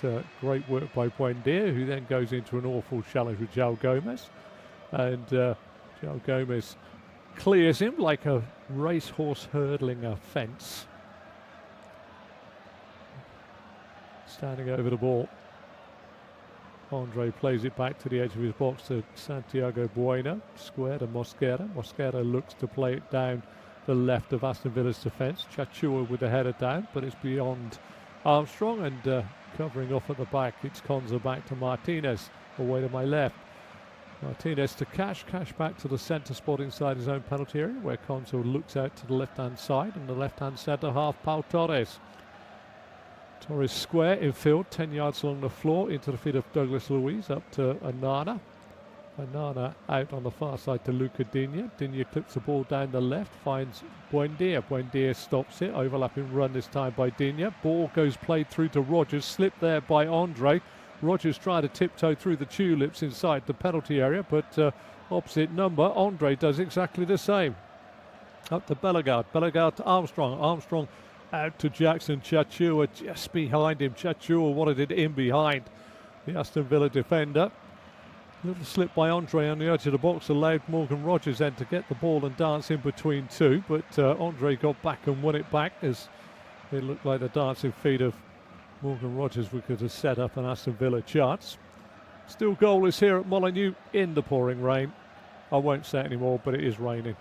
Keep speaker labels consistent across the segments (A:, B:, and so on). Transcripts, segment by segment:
A: but great work by Buendia, who then goes into an awful challenge with João Gomes, and João Gomes clears him like a racehorse hurdling a fence. Standing over the ball, Andre plays it back to the edge of his box to Santiago Bueno, square to Mosquera. Mosquera looks to play it down the left of Aston Villa's defence. Chachua with the header down, but it's beyond Armstrong, and covering off at the back, it's Konza back to Martinez, away to my left. Martinez to Cash back to the centre spot inside his own penalty area, where Konza looks out to the left-hand side, and the left-hand centre half, Pau Torres. Torres square in field, 10 yards along the floor, into the feet of Douglas Luiz, up to Anana. Anana out on the far side to Luca Digne. Digne clips the ball down the left, finds Buendia. Buendia stops it, overlapping run this time by Digne. Ball goes played through to Rogers, slipped there by Andre. Rogers tried to tiptoe through the tulips inside the penalty area, but opposite number, Andre does exactly the same. Up to Bellegarde, Bellegarde to Armstrong. Armstrong out to Jackson. Chachua just behind him. Chachua wanted it in behind the Aston Villa defender. Little slip by Andre on the edge of the box allowed Morgan Rogers then to get the ball and dance in between two, but Andre got back and won it back as it looked like the dancing feet of Morgan Rogers we could have set up an Aston Villa chance. Still goalless here at Molineux in the pouring rain. I won't say it anymore, but it is raining.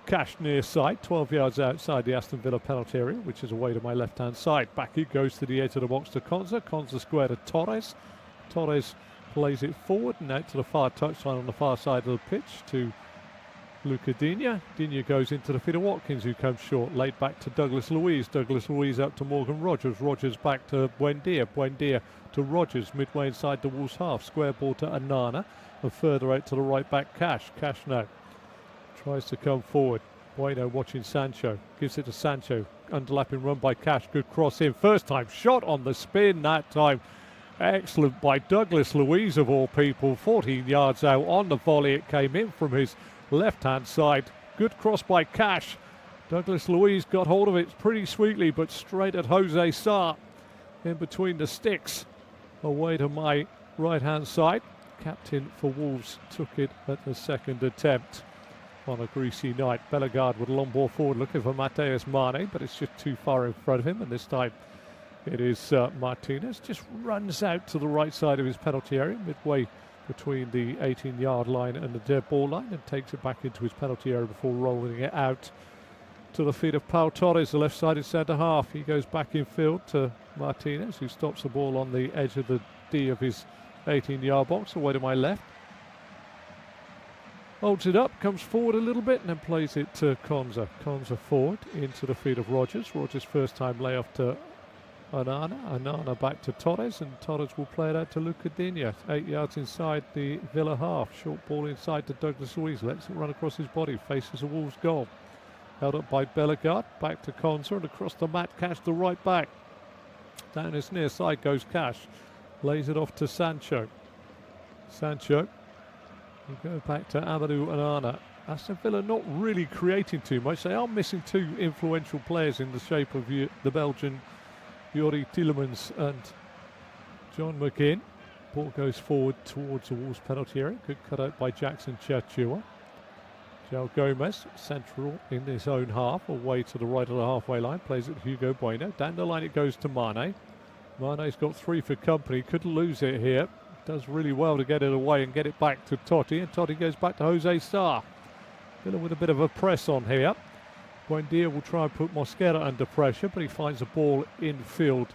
A: Cash near side, 12 yards outside the Aston Villa penalty area, which is away to my left-hand side. Back it goes to the edge of the box to Konza. Konza square to Torres. Torres plays it forward and out to the far touchline on the far side of the pitch to Luca Digne. Digne goes into the feet of Watkins, who comes short. Laid back to Douglas Luiz. Douglas Luiz up to Morgan Rogers. Rogers back to Buendia. Buendia to Rogers, midway inside the Wolves half. Square ball to Anana, and further out to the right back, Cash. Cash now tries to come forward. Bueno watching Sancho. Gives it to Sancho. Underlapping run by Cash. Good cross in. First time shot on the spin that time. Excellent by Douglas Luiz of all people. 14 yards out on the volley. It came in from his left-hand side. Good cross by Cash. Douglas Luiz got hold of it pretty sweetly, but straight at Jose Sarr. In between the sticks. Away to my right-hand side. Captain for Wolves took it at the second attempt. On a greasy night, Bellegarde with a long ball forward looking for Mateus Mane, but it's just too far in front of him, and this time it is Martinez. Just runs out to the right side of his penalty area, midway between the 18-yard line and the dead ball line, and takes it back into his penalty area before rolling it out to the feet of Pau Torres, the left-sided centre-half. He goes back in field to Martinez, who stops the ball on the edge of the D of his 18-yard box, away to my left. Holds it up, comes forward a little bit, and then plays it to Konza. Konza forward into the feet of Rogers. Rogers' first time layoff to Anana. Anana back to Torres, and Torres will play it out to Luca Digne. 8 yards inside the Villa half. Short ball inside to Douglas Luiz. Lets it run across his body. Faces a Wolves goal. Held up by Bellegarde. Back to Konza and across to Matt Cash, the right back. Down his near side goes Cash. Lays it off to Sancho. Sancho. We go back to Amadou Onana. Aston Villa not really creating too much. They are missing two influential players in the shape of the Belgian Yuri Tielemans and John McGinn. Ball goes forward towards the Wolves penalty area. Good cut out by Jackson Chachua. João Gomes, central in his own half, away to the right of the halfway line. Plays it to Hugo Bueno. Down the line it goes to Mane. Mane's got three for company. Couldn't lose it here. Does really well to get it away and get it back to Totti, and Totti goes back to Jose Sarr. Villa with a bit of a press on here. Buendia will try and put Mosquera under pressure, but he finds the ball in field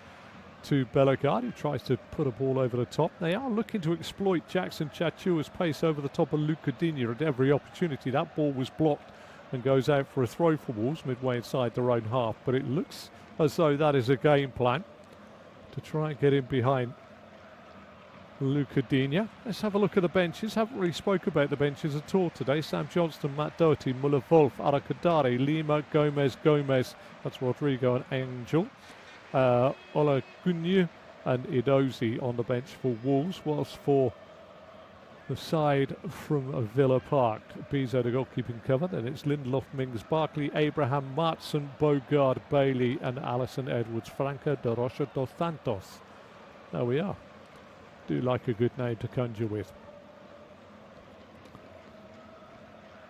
A: to Bellegarde, who tries to put a ball over the top. They are looking to exploit Jackson Chachua's pace over the top of Luca Digne at every opportunity. That ball was blocked and goes out for a throw for Wolves midway inside their own half, but it looks as though that is a game plan to try and get in behind Luca Digne. Let's have a look at the benches. Haven't really spoke about the benches at all today. Sam Johnston, Matt Doherty, Muller-Wolf, Arakadari, Lima, Gomez, that's Rodrigo and Angel, Ola Gunyu and Idozi on the bench for Wolves, whilst for the side from Villa Park, Bizzo the goalkeeping cover, then it's Lindelof, Mings, Barkley, Abraham, Martson, Bogard, Bailey and Alison Edwards, Franca, De Rocha, Dos Santos There we are. Do like a good name to conjure with.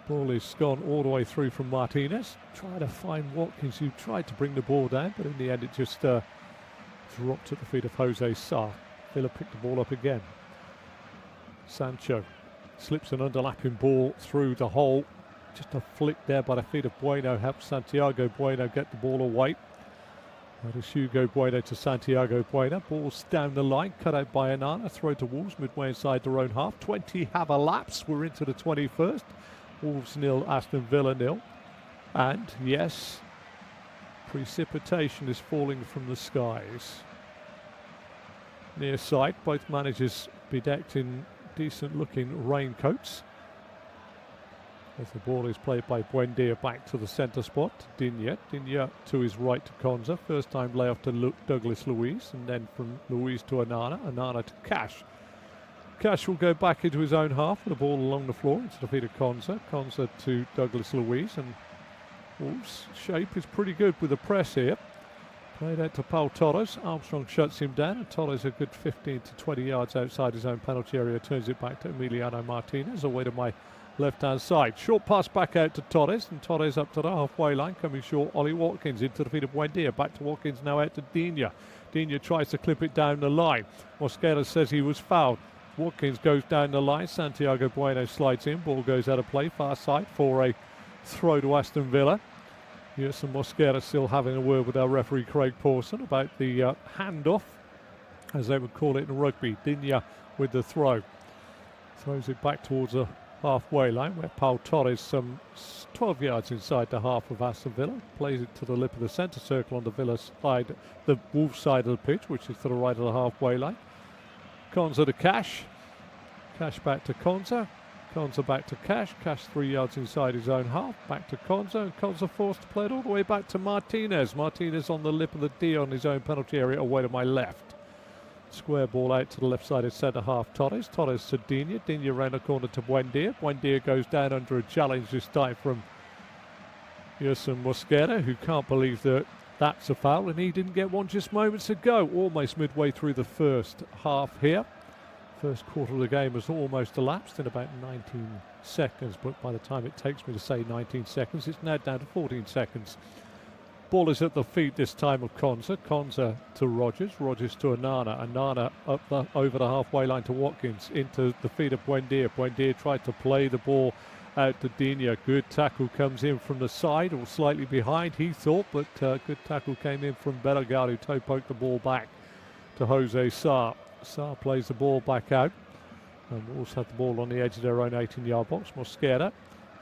A: Ball is gone all the way through from Martinez. Trying to find Watkins, who tried to bring the ball down, but in the end it just dropped at the feet of Jose Sá. Vila picked the ball up again. Sancho slips an underlapping ball through the hole. Just a flick there by the feet of Bueno helps Santiago Bueno get the ball away. That is Hugo Bueno to Santiago Bueno. Ball's down the line, cut out by Onana. Throw to Wolves midway inside their own half. 20 have elapsed. We're into the 21st. Wolves 0, Aston Villa 0. And yes, precipitation is falling from the skies. Near sight, both managers bedecked in decent looking raincoats. As the ball is played by Buendia back to the centre spot. Digne to his right to Konza. First time layoff to Douglas Luiz, and then from Luiz to Onana. Onana to Cash. Cash will go back into his own half with the ball along the floor into the feet of Konza. Konza to Douglas Luiz, and Wolves' shape is pretty good with the press here. Played out to Paul Torres. Armstrong shuts him down, and Torres a good 15 to 20 yards outside his own penalty area. Turns it back to Emiliano Martinez away to my left-hand side. Short pass back out to Torres, and Torres up to the halfway line, coming short. Ollie Watkins into the feet of Buendia. Back to Watkins, now out to Digne. Digne tries to clip it down the line. Mosquera says he was fouled. Watkins goes down the line. Santiago Bueno slides in. Ball goes out of play, far side for a throw to Aston Villa. Here's Mosquera still having a word with our referee Craig Pawson about the handoff, as they would call it in rugby. Digne with the throw. Throws it back towards the halfway line where Paul Torres, some 12 yards inside the half of Aston Villa, plays it to the lip of the centre circle on the Villa side, the Wolves side of the pitch, which is to the right of the halfway line. Konza to Cash. Cash back to Konza. Konza back to Cash. Cash 3 yards inside his own half. Back to Konza. And Konza forced to play it all the way back to Martinez. Martinez on the lip of the D on his own penalty area away to my left. Square ball out to the left side of centre half. Torres to Digne. Digne round the corner to Buendia. Buendia goes down under a challenge this time from Yerson Mosquera, who can't believe that that's a foul, and he didn't get one just moments ago. Almost midway through the first half here. First quarter of the game has almost elapsed in about 19 seconds, but by the time it takes me to say 19 seconds, it's now down to 14 seconds. Ball is at the feet this time of Konza. Konza to Rogers. Rogers to Onana. Onana over the halfway line to Watkins. Into the feet of Buendia. Buendia tried to play the ball out to Digne. Good tackle comes in from the side, or slightly behind, he thought, but good tackle came in from Bellegarde, who toe poked the ball back to Jose Sá. Sá plays the ball back out. And Wolves had the ball on the edge of their own 18-yard box. Mosquera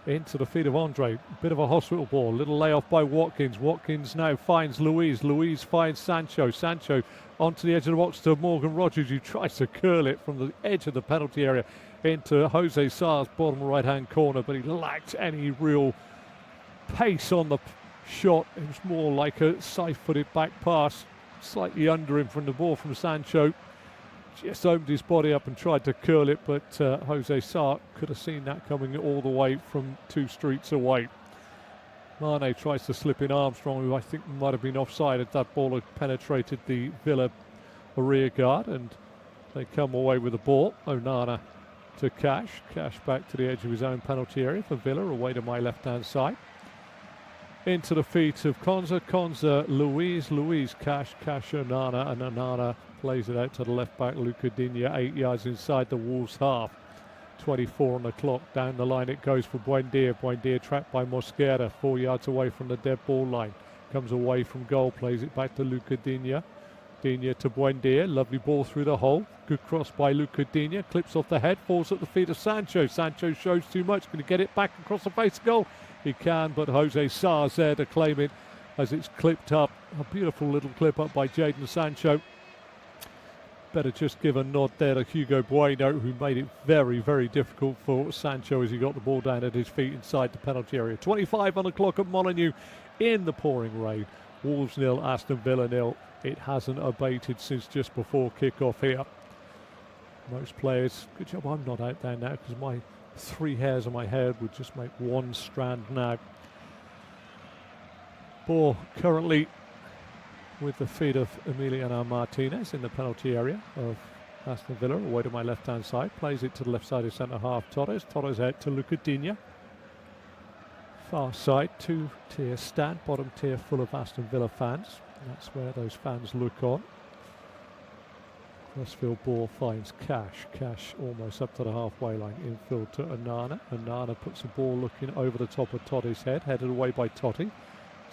A: into the feet of Andre. Bit of a hospital ball. Little layoff by Watkins. Watkins now finds Luiz. Luiz finds Sancho. Sancho onto the edge of the box to Morgan Rogers, who tries to curl it from the edge of the penalty area into Jose Sá's bottom right-hand corner, but he lacked any real pace on the shot. It was more like a side-footed back pass, slightly under him from the ball from Sancho. Just opened his body up and tried to curl it, but Jose Sá could have seen that coming all the way from 2 streets away. Mane tries to slip in Armstrong, who I think might have been offside if that ball had penetrated the Villa rear guard, and they come away with the ball. Onana to Cash. Cash back to the edge of his own penalty area for Villa, away to my left-hand side. Into the feet of Konza. Konza, Luiz. Luiz, Cash. Cash, Onana. And Onana plays it out to the left-back, Luca Digne, 8 yards inside the Wolves' half. 24 on the clock. Down the line it goes for Buendia. Buendia trapped by Mosquera, 4 yards away from the dead ball line. Comes away from goal, plays it back to Luca Digne. Digne to Buendia. Lovely ball through the hole. Good cross by Luca Digne. Clips off the head. Falls at the feet of Sancho. Sancho shows too much. Can he get it back across the face of goal? He can, but Jose Sá's there to claim it as it's clipped up. A beautiful little clip up by Jadon Sancho. Better just give a nod there to Hugo Bueno, who made it very, very difficult for Sancho as he got the ball down at his feet inside the penalty area. 25 on the clock at Molineux in the pouring rain. Wolves 0, Aston Villa 0. It hasn't abated since just before kick-off here. Most players, good job I'm not out there now, because my 3 hairs on my head would just make 1 strand now. Ball currently with the feet of Emiliano Martinez in the penalty area of Aston Villa, away to my left-hand side. Plays it to the left side of centre-half Torres. Torres out to Lucadinha. Far side, two-tier stand, bottom tier full of Aston Villa fans. That's where those fans look on. Crossfield ball finds Cash almost up to the halfway line. Infield to Onana. Onana puts the ball looking over the top of Totti's head, headed away by Totti.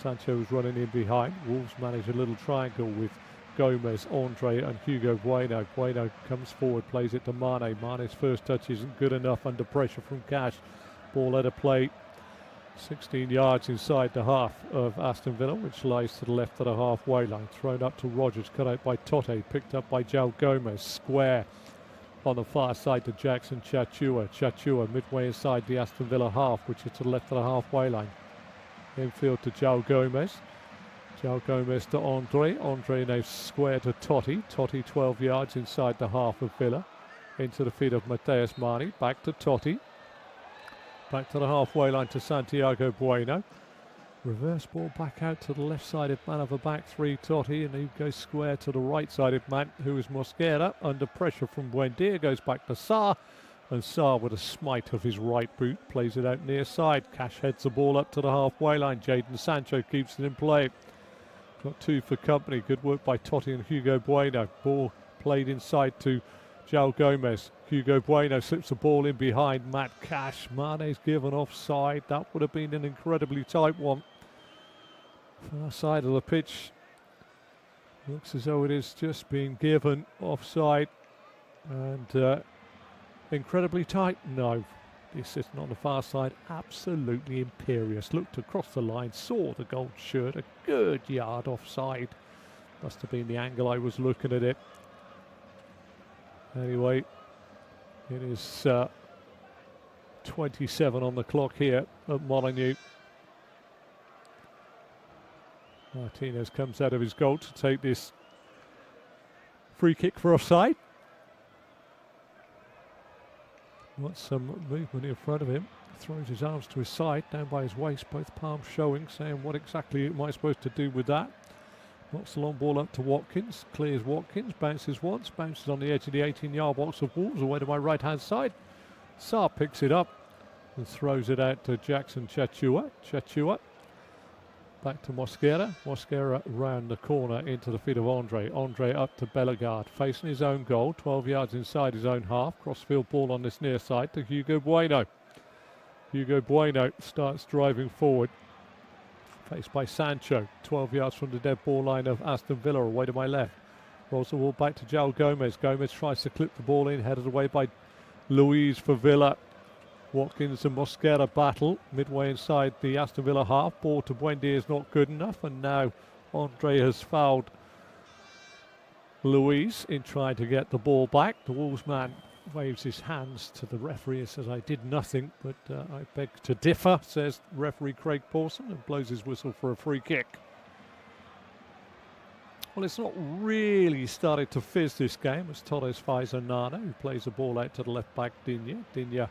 A: Sancho is running in behind. Wolves manage a little triangle with Gomez, Andre and Hugo Bueno. Bueno comes forward, plays it to Mane. Mane's first touch isn't good enough under pressure from Cash. Ball at a play 16 yards inside the half of Aston Villa, which lies to the left of the halfway line. Thrown up to Rodgers, cut out by Totti, picked up by João Gomez. Square on the far side to Jackson Chachua. Chachua midway inside the Aston Villa half, which is to the left of the halfway line. Infield to João Gomez. João Gomez to Andre. Andre now square to Totti. Totti 12 yards inside the half of Villa. Into the feet of Mateus Mane. Back to Totti. Back to the halfway line to Santiago Bueno. Reverse ball back out to the left-sided man of the back three, Totti, and he goes square to the right-sided man, who is Mosquera. Under pressure from Buendia, goes back to Sarr, and Sarr with a smite of his right boot plays it out near side. Cash heads the ball up to the halfway line. Jadon Sancho keeps it in play. Got two for company. Good work by Totti and Hugo Bueno. Ball played inside to João Gomez. Hugo Bueno slips the ball in behind Matt Cash. Mane's given offside. That would have been an incredibly tight one. Far side of the pitch. Looks as though it is just being given offside. And incredibly tight. No. The assistant on the far side, absolutely imperious. Looked across the line, saw the gold shirt, a good yard offside. Must have been the angle I was looking at it. Anyway, it is 27 on the clock here at Molineux. Martinez comes out of his goal to take this free kick for offside. Got some movement in front of him. Throws his arms to his side, down by his waist, both palms showing, saying what exactly am I supposed to do with that? Knocks the long ball up to Watkins, clears Watkins, bounces once, bounces on the edge of the 18-yard box of Wolves, away to my right-hand side. Sarr picks it up and throws it out to Jackson Chachua. Chachua back to Mosquera. Mosquera round the corner into the feet of Andre. Andre up to Bellegarde, facing his own goal, 12 yards inside his own half. Crossfield ball on this near side to Hugo Bueno. Hugo Bueno starts driving forward. Faced by Sancho, 12 yards from the dead ball line of Aston Villa, away to my left. Rolls the ball back to João Gomez. Gomez tries to clip the ball in, headed away by Luiz for Villa. Watkins and Mosquera battle midway inside the Aston Villa half. Ball to Buendia is not good enough, and now Andre has fouled Luiz in trying to get the ball back. The Wolves man waves his hands to the referee and says, I did nothing, but I beg to differ, says referee Craig Pawson, and blows his whistle for a free kick. Well, it's not really started to fizz this game as Torres finds Onana, who plays the ball out to the left back Digne. Digne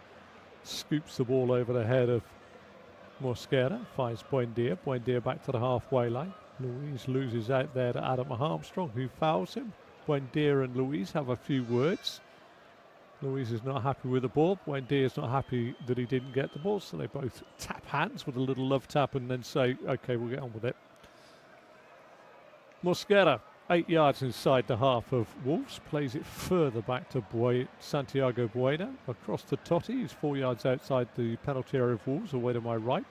A: scoops the ball over the head of Mosquera, finds Buendia. Buendia back to the halfway line. Luiz loses out there to Adam Armstrong, who fouls him. Buendia and Luiz have a few words. Luiz is not happy with the ball. Buendia is not happy that he didn't get the ball, so they both tap hands with a little love tap and then say, OK, we'll get on with it. Mosquera, 8 yards inside the half of Wolves, plays it further back to Santiago Bueno, across to Totti, who's 4 yards outside the penalty area of Wolves, away to my right.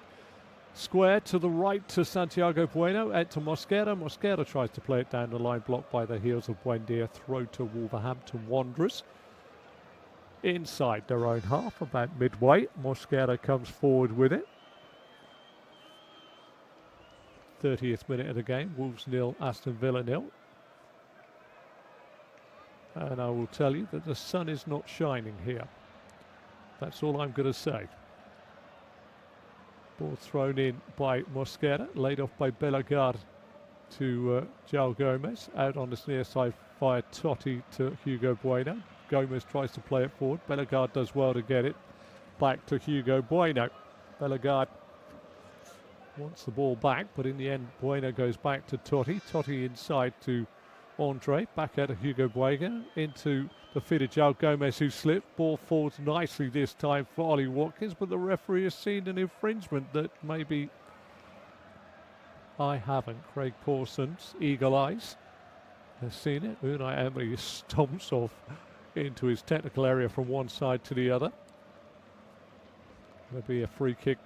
A: Square to the right to Santiago Bueno, out to Mosquera. Mosquera tries to play it down the line, blocked by the heels of Buendia, throw to Wolverhampton Wanderers. Inside their own half, about midway, Mosquera comes forward with it. 30th minute of the game, Wolves 0, Aston Villa 0. And I will tell you that the sun is not shining here. That's all I'm going to say. Ball thrown in by Mosquera, laid off by Bellegarde to João Gomez. Out on the near side via Totti to Hugo Bueno. Gomez tries to play it forward. Bellegarde does well to get it back to Hugo Bueno. Bellegarde wants the ball back, but in the end, Bueno goes back to Totti. Totti inside to Andre, back out of Hugo Bueno, into the feet of João Gomez, who slipped. Ball falls nicely this time for Ollie Watkins, but the referee has seen an infringement that maybe I haven't. Craig Pawson's eagle eyes has seen it. Unai Emery stomps off into his technical area from one side to the other. There'll be a free kick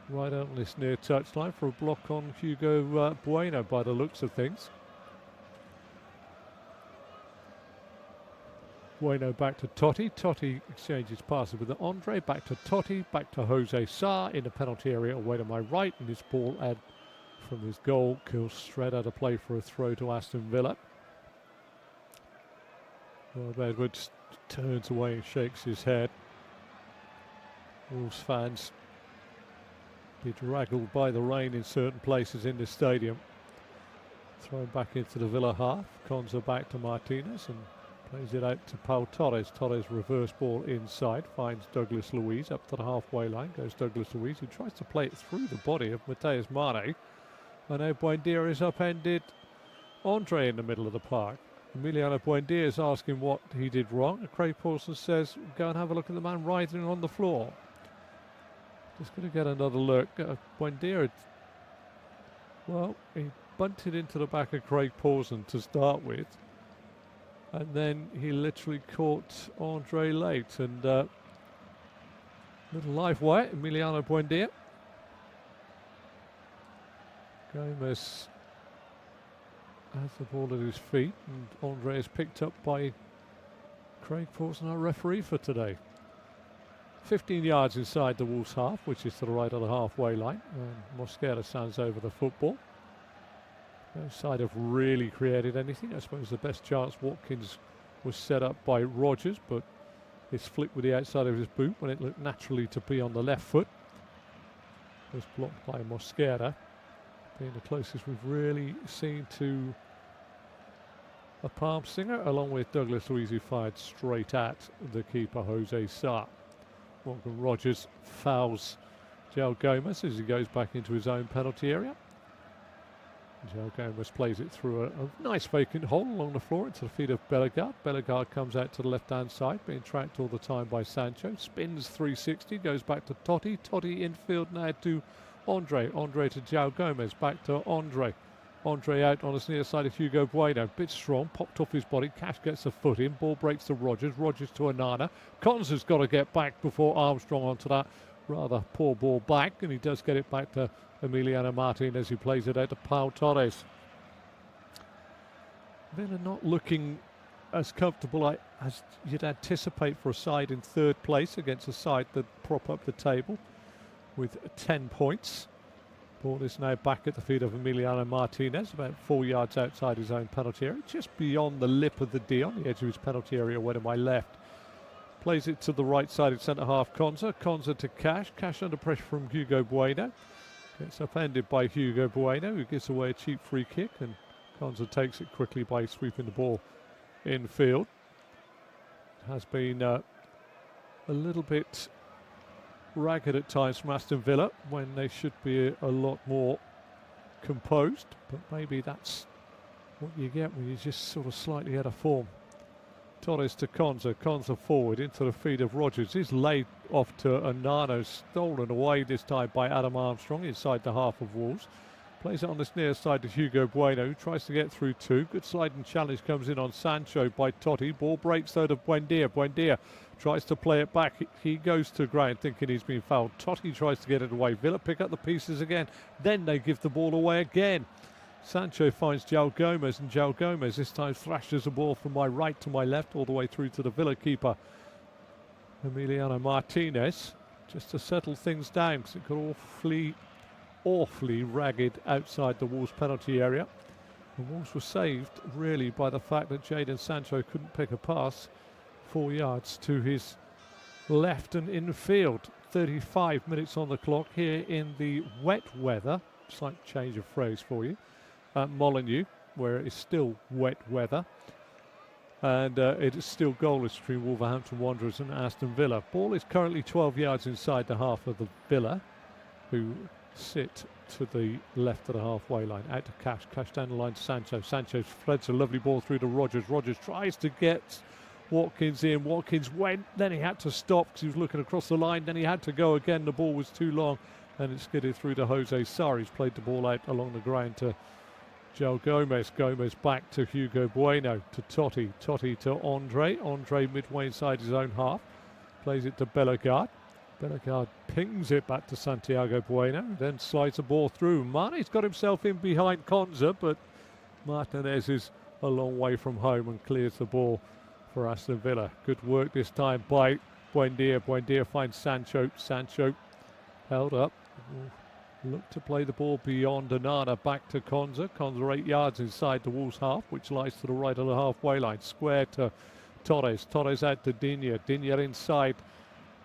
A: right on this near touchline for a block on Hugo Bueno by the looks of things. Bueno back to Totti. Totti exchanges passes with Andre. Back to Totti. Back to Jose Sarr in the penalty area away to my right. And this ball from his goal kills straight out of play for a throw to Aston Villa. Well, Edwards turns away and shakes his head. Wolves fans be draggled by the rain in certain places in the stadium. Thrown back into the Villa half. Konza back to Martinez and plays it out to Pau Torres. Torres reverse ball inside, finds Douglas Luiz up to the halfway line. Goes Douglas Luiz, who tries to play it through the body of Mateus Mane. And now Buendia is upended Andre in the middle of the park. Emiliano Buendia is asking what he did wrong. And Craig Pawson says, go and have a look at the man writhing on the floor. Just going to get another look. Buendia, well, he bunted into the back of Craig Pawson to start with. And then he literally caught Andre late. And little live wire, Emiliano Buendia. Gomez has the ball at his feet, and Andre is picked up by Craig Pawson, our referee for today. 15 yards inside the Wolves half, which is to the right of the halfway line, and Mosquera stands over the football. No side have really created anything. I suppose the best chance Watkins was set up by Rodgers, but it's flicked with the outside of his boot when it looked naturally to be on the left foot. It was blocked by Mosquera, being the closest we've really seen to a palm singer, along with Douglas Luiz, who fired straight at the keeper, Jose Sarr. Morgan Rodgers fouls João Gomez as he goes back into his own penalty area. João Gomez plays it through a nice vacant hole along the floor into the feet of Bellegarde. Bellegarde comes out to the left-hand side, being tracked all the time by Sancho. Spins 360, goes back to Totti. Totti infield now to Andre. Andre to João Gomez, back to Andre. Andre out on the near side of Hugo Bueno. Bit strong, popped off his body. Cash gets a foot in. Ball breaks to Rodgers. Rodgers to Onana. Konza's got to get back before Armstrong onto that rather poor ball back. And he does get it back to Emiliano Martinez, who plays it out to Pau Torres. Villa not looking as comfortable as you'd anticipate for a side in third place against a side that prop up the table with 10 points. Ball is now back at the feet of Emiliano Martinez, about 4 yards outside his own penalty area, just beyond the lip of the D on the edge of his penalty area, away to my left. Plays it to the right side of centre half Konza. Konza to Cash. Cash under pressure from Hugo Bueno. Gets upended by Hugo Bueno, who gives away a cheap free kick, and Konza takes it quickly by sweeping the ball infield. It has been a little bit ragged at times from Aston Villa when they should be a lot more composed, but maybe that's what you get when you're just sort of slightly out of form. Torres to Konza. Konza forward into the feet of Rodgers. He's laid off to Onana, stolen away this time by Adam Armstrong inside the half of Wolves. Plays it on this near side to Hugo Bueno, who tries to get through two. Good sliding challenge comes in on Sancho by Totti. Ball breaks though to Buendia. Buendia tries to play it back. He goes to ground thinking he's been fouled. Totti tries to get it away. Villa pick up the pieces again. Then they give the ball away again. Sancho finds João Gomez, and João Gomez this time thrashes the ball from my right to my left all the way through to the Villa keeper, Emiliano Martinez, just to settle things down because it got awfully ragged outside the Wolves penalty area. The Wolves were saved really by the fact that Jadon Sancho couldn't pick a pass 4 yards to his left and infield. 35 minutes on the clock here in the wet weather. Slight change of phrase for you. At Molineux, where it is still wet weather. And it is still goalless between Wolverhampton Wanderers and Aston Villa. Ball is currently 12 yards inside the half of the Villa, who sit to the left of the halfway line. Out to Cash. Cash down the line to Sancho. Sancho threads a lovely ball through to Rogers. Rogers tries to get Watkins in. Watkins went. Then he had to stop because he was looking across the line. Then he had to go again. The ball was too long. And it skidded through to Jose Sarr. He's played the ball out along the ground to Joe Gomez. Gomez back to Hugo Bueno. To Totti. Totti to Andre. Andre midway inside his own half. Plays it to Bellegarde. Bellegarde pings it back to Santiago Bueno, then slides the ball through. Mane's got himself in behind Konza, but Martinez is a long way from home and clears the ball for Aston Villa. Good work this time by Buendia. Buendia finds Sancho. Sancho held up. Look to play the ball beyond Onana. Back to Konza. Konza 8 yards inside the Wolves half, which lies to the right of the halfway line. Square to Torres. Torres out to Digne. Digne inside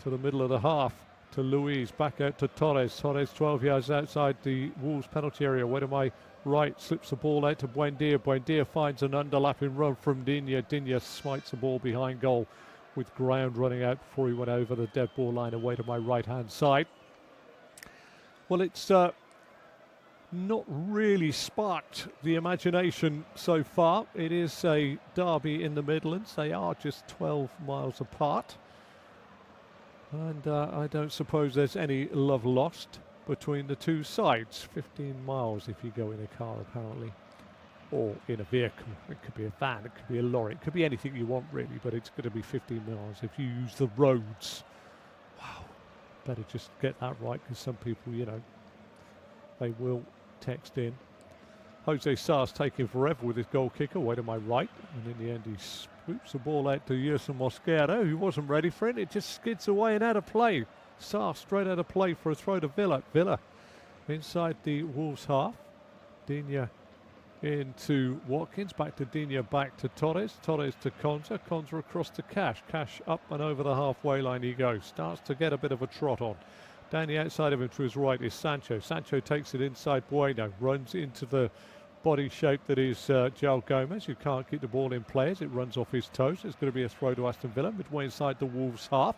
A: to the middle of the half to Luiz, back out to Torres. Torres 12 yards outside the Wolves penalty area. Way to my right, slips the ball out to Buendia. Buendia finds an underlapping run from Digne. Digne smites the ball behind goal with ground running out before he went over the dead ball line away to my right hand side. Well, it's not really sparked the imagination so far. It is a derby in the Midlands. They are just 12 miles apart. And I don't suppose there's any love lost between the two sides. 15 miles if you go in a car, apparently. Or in a vehicle. It could be a van, it could be a lorry, it could be anything you want, really. But it's going to be 15 miles if you use the roads. Wow. Better just get that right, because some people, you know, they will text in. Jose Sarr's taking forever with his goal kicker, way to my right. And in the end, he swoops the ball out to Yerson Mosquera, who wasn't ready for it. It just skids away and out of play. Sarr straight out of play for a throw to Villa. Villa inside the Wolves half. Digne into Watkins. Back to Digne, back to Torres. Torres to Konza. Konza across to Cash. Cash up and over the halfway line he goes. Starts to get a bit of a trot on. Down the outside of him to his right is Sancho. Sancho takes it inside Bueno. Runs into the body shape that is João Gomez, who can't keep the ball in play as it runs off his toes. It's going to be a throw to Aston Villa, midway inside the Wolves half.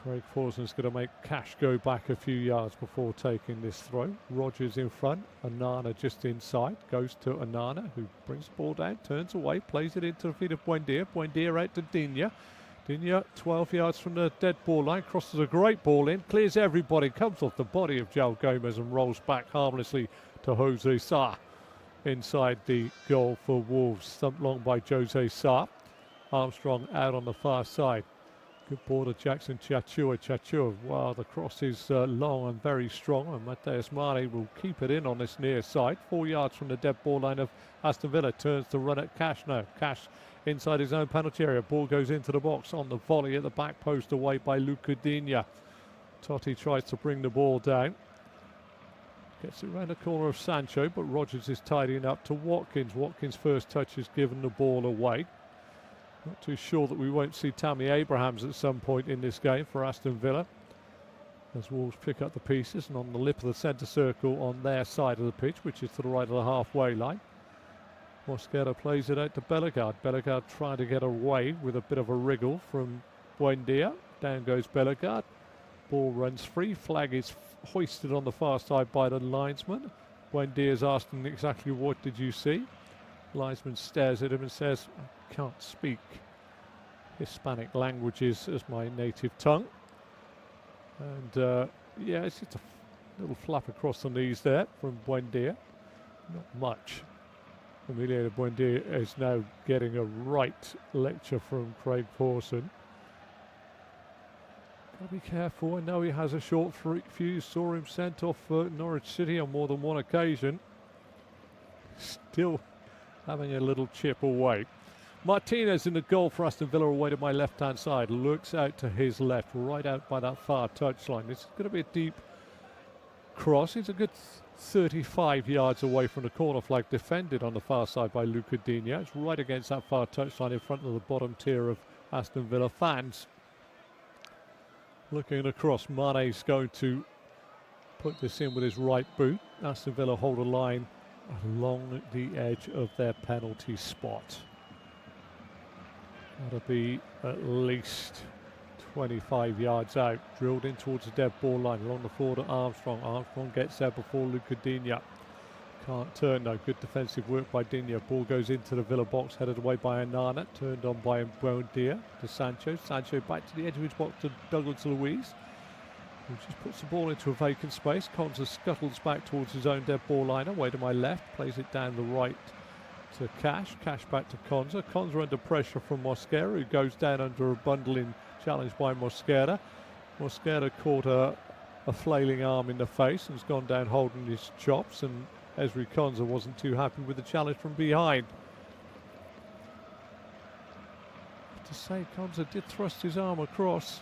A: Craig Forson's going to make Cash go back a few yards before taking this throw. Rogers in front, Onana just inside, goes to Onana, who brings the ball down, turns away, plays it into the feet of Buendia. Buendia out to Digne. Digne 12 yards from the dead ball line, crosses a great ball in, clears everybody, comes off the body of João Gomez and rolls back harmlessly to Jose Sarr inside the goal for Wolves. Thumped long by Jose Sarr. Armstrong out on the far side. Good ball to Jackson Chachua. Chachua, wow, the cross is long and very strong, and Mateus Mane will keep it in on this near side. 4 yards from the dead ball line of Aston Villa. Turns to run at Cash now. Cash inside his own penalty area. Ball goes into the box on the volley at the back post away by Luca Digne. Totti tries to bring the ball down. Gets it around the corner of Sancho, but Rogers is tidying up to Watkins. Watkins' first touch has given the ball away. Not too sure that we won't see Tammy Abrahams at some point in this game for Aston Villa, as Wolves pick up the pieces, and on the lip of the centre circle on their side of the pitch, which is to the right of the halfway line. Mosquera plays it out to Bellegarde. Bellegarde trying to get away with a bit of a wriggle from Buendia. Down goes Bellegarde. Ball runs free. Flag is hoisted on the far side by the linesman. Buendia's asking exactly what did you see. Linesman stares at him and says, I can't speak Hispanic languages as my native tongue. And yeah, it's just a little flap across the knees there from Buendia. Not much. Emiliano Buendia is now getting a right lecture from Craig Pawson. Got to be careful. I know he has a short fuse. Saw him sent off for Norwich City on more than one occasion. Still having a little chip away. Martinez in the goal for Aston Villa away to my left-hand side. Looks out to his left, right out by that far touchline. This is going to be a deep cross. It's a good 35 yards away from the corner flag, defended on the far side by Luca Digne. It's right against that far touchline in front of the bottom tier of Aston Villa fans. Looking across, Mane's going to put this in with his right boot. Aston Villa hold a line along the edge of their penalty spot. That'll be at least 25 yards out. Drilled in towards the dead ball line. Along the floor to Armstrong. Armstrong gets there before Luca Digne. Can't turn though. Good defensive work by Digne. Ball goes into the Villa box, headed away by Onana. Turned on by Buendia to Sancho. Sancho back to the edge of his box to Douglas Luiz, who just puts the ball into a vacant space. Konza scuttles back towards his own dead ball line. Away to my left. Plays it down the right to Cash. Cash back to Konza. Konza under pressure from Mosquera, who goes down under a bundling challenge by Mosquera. Mosquera caught a flailing arm in the face and has gone down holding his chops, and Ezri Konza wasn't too happy with the challenge from behind. To say, Konza did thrust his arm across.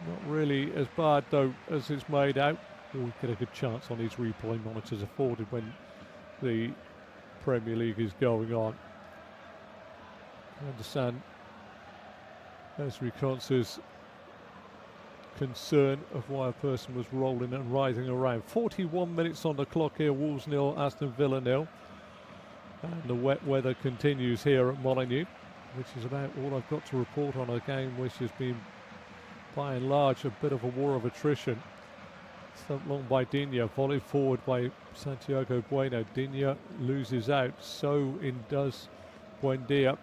A: Not really as bad though as it's made out. We get a good chance on these replay monitors afforded when the Premier League is going on. I understand Ezri Konza's concern of why a person was rolling and writhing around. 41 minutes on the clock here. Wolves 0, Aston Villa 0. And the wet weather continues here at Molineux, which is about all I've got to report on a game which has been by and large a bit of a war of attrition. Thumped long by Digne, volleyed forward by Santiago Bueno. Digne loses out, so in does Buendia.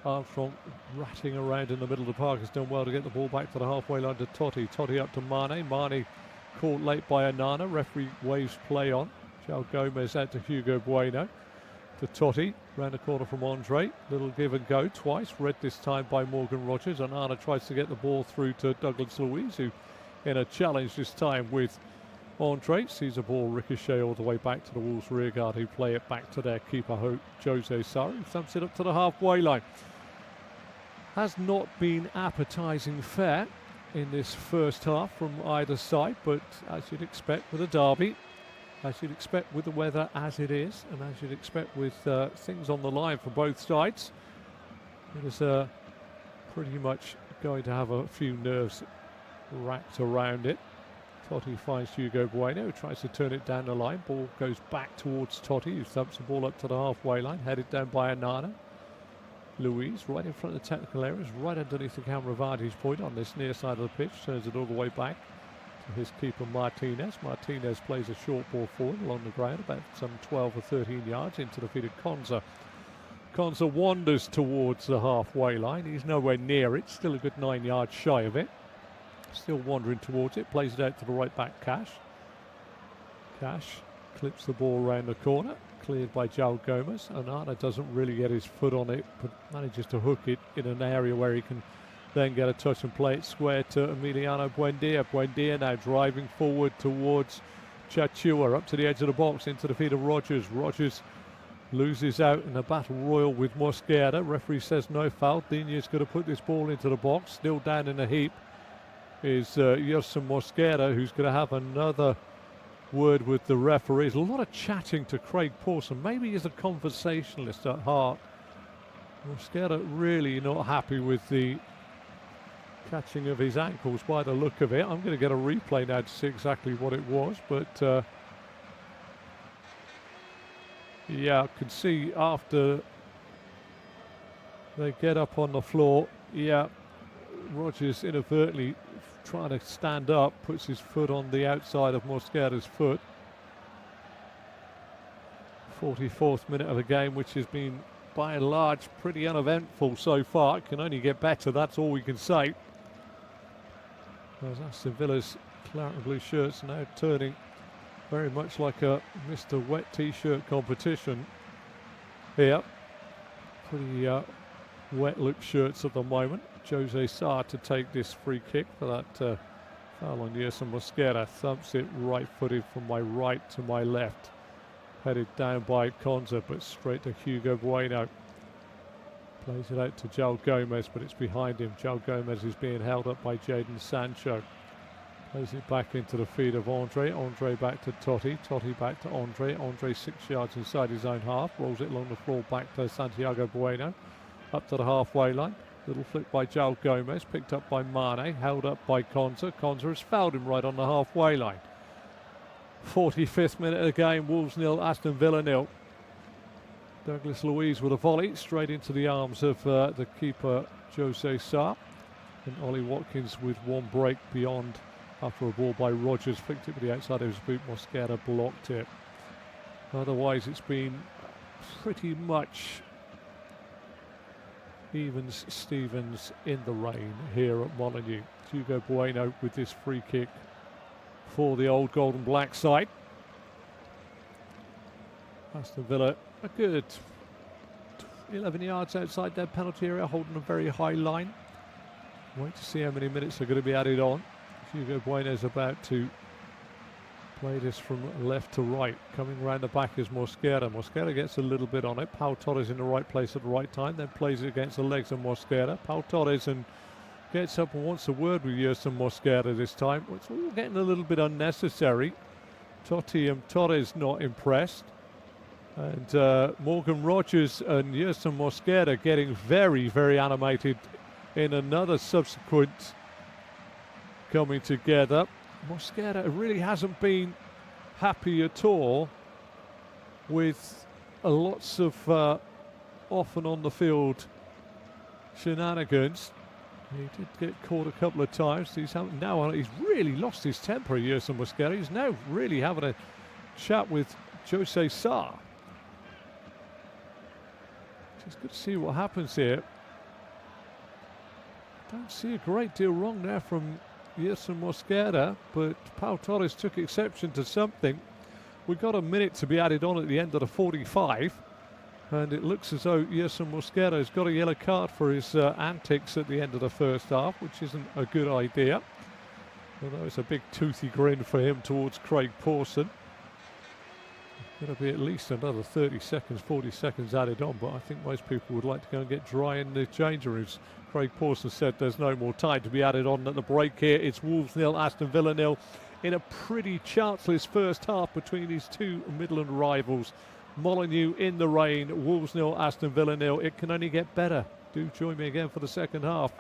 A: Armstrong ratting around in the middle of the park has done well to get the ball back to the halfway line to Totti. Totti up to Mane. Mane caught late by Onana. Referee waves play on. João Gomez out to Hugo Bueno. To Totti. Round the corner from Andre. Little give and go twice. Read this time by Morgan Rogers. Onana tries to get the ball through to Douglas Luiz, who in a challenge this time with Andre sees a ball ricochet all the way back to the Wolves rearguard, who play it back to their keeper Jose Sarri, who thumps it up to the halfway line. Has not been appetising fare in this first half from either side, but as you'd expect with a derby, as you'd expect with the weather as it is, and as you'd expect with things on the line for both sides, it is pretty much going to have a few nerves racked around it. Totti finds Hugo Bueno, who tries to turn it down the line. Ball goes back towards Totti, who thumps the ball up to the halfway line, headed down by Onana. Luiz right in front of the technical areas, right underneath the camera vantage point on this near side of the pitch, turns it all the way back to his keeper Martinez. Martinez plays a short ball forward along the ground, about some 12 or 13 yards into the feet of Konza. Konza wanders towards the halfway line. He's nowhere near it, still a good 9 yards shy of it. Still wandering towards it, plays it out to the right back Cash. Cash clips the ball around the corner, cleared by João Gomez. Onana doesn't really get his foot on it, but manages to hook it in an area where he can then get a touch and play it square to Emiliano Buendia. Buendia now driving forward towards Chachua, up to the edge of the box, into the feet of Rogers. Rogers loses out in a battle royal with Mosquera. Referee says no foul. Digne's going to put this ball into the box. Still down in a heap is Yerson Mosquera, who's going to have another word with the referees. A lot of chatting to Craig Pawson. Maybe he's a conversationalist at heart. Mosquera really not happy with the catching of his ankles by the look of it. I'm going to get a replay now to see exactly what it was, but yeah, I can see after they get up on the floor, yeah, Rogers inadvertently trying to stand up, puts his foot on the outside of Mosquera's foot. 44th minute of a game which has been by and large pretty uneventful so far. It can only get better, that's all we can say. As Aston Villa's claret and blue shirts now turning very much like a Mr. Wet t-shirt competition here. Pretty wet look shirts at the moment. Jose Sarr to take this free kick for that foul on Yerson Mosquera. Thumps it right-footed from my right to my left. Headed down by Konza, but straight to Hugo Bueno. Plays it out to João Gomez, but it's behind him. João Gomez is being held up by Jadon Sancho. Plays it back into the feet of Andre. Andre back to Totti. Totti back to Andre. Andre 6 yards inside his own half. Rolls it along the floor back to Santiago Bueno. Up to the halfway line. Little flick by João Gomez. Picked up by Mane. Held up by Konza. Konza has fouled him right on the halfway line. 45th minute of the game. Wolves 0, Aston Villa 0. Douglas Luiz with a volley straight into the arms of the keeper Jose Sarr, and Ollie Watkins with one break beyond after a ball by Rogers flicked it with the outside of his boot. Mosquera blocked it. Otherwise it's been pretty much Evans Stevens in the rain here at Molineux. Hugo Bueno with this free kick for the old gold and black side. Aston Villa a good 11 yards outside their penalty area, holding a very high line. Wait to see how many minutes are going to be added on. Hugo Bueno is about to play this from left to right. Coming round the back is Mosquera. Mosquera gets a little bit on it. Pau Torres in the right place at the right time, then plays it against the legs of Mosquera. Pau Torres and gets up and wants a word with Yerson Mosquera this time. It's all getting a little bit unnecessary. Totti and Torres not impressed. And Morgan Rogers and Yerson Mosquera getting very, very animated in another subsequent coming together. Mosquera really hasn't been happy at all with lots of off and on the field shenanigans. He did get caught a couple of times. He's really lost his temper, Yerson Mosquera. He's now really having a chat with Jose Sarr. Just good to see what happens here. Don't see a great deal wrong there from Yerson Mosquera, but Pau Torres took exception to something. We've got a minute to be added on at the end of the 45, and it looks as though Yerson Mosquera has got a yellow card for his antics at the end of the first half, which isn't a good idea. Although it's a big toothy grin for him towards Craig Pawson. Going to be at least another 30 seconds, 40 seconds added on, but I think most people would like to go and get dry in the change rooms. Craig Pawson said there's no more time to be added on at the break here. It's Wolves 0, Aston Villa 0 in a pretty chanceless first half between these two Midland rivals. Molineux in the rain, Wolves 0, Aston Villa 0. It can only get better. Do join me again for the second half.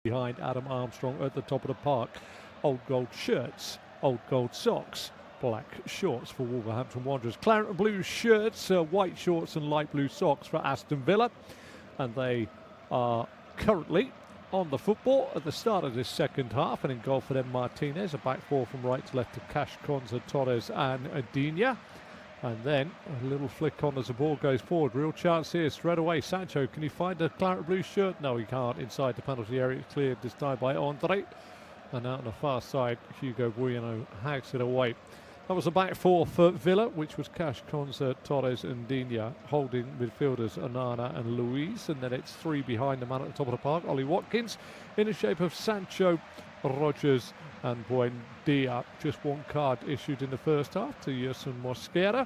A: behind Adam Armstrong at the top of the park. Old gold shirts, old gold socks, black shorts for Wolverhampton Wanderers. Claret and blue shirts, white shorts and light blue socks for Aston Villa. And they are currently on the football at the start of this second half. And in goal for them, Martinez, a back four from right to left to Cash, Konza, Torres and Adina. And then a little flick on as the ball goes forward. Real chance here straight away. Sancho, can he find a claret blue shirt? No, he can't. Inside the penalty area, it's cleared this time by Andre. And out on the far side, Hugo Bueno hacks it away. That was a back four for Villa, which was Cash, Konza, Torres and Dina, holding midfielders Onana and Luis. And then it's three behind the man at the top of the park, Ollie Watkins, in the shape of Sancho, Rogers and Buendia. Just one card issued in the first half to Yerson Mosquera.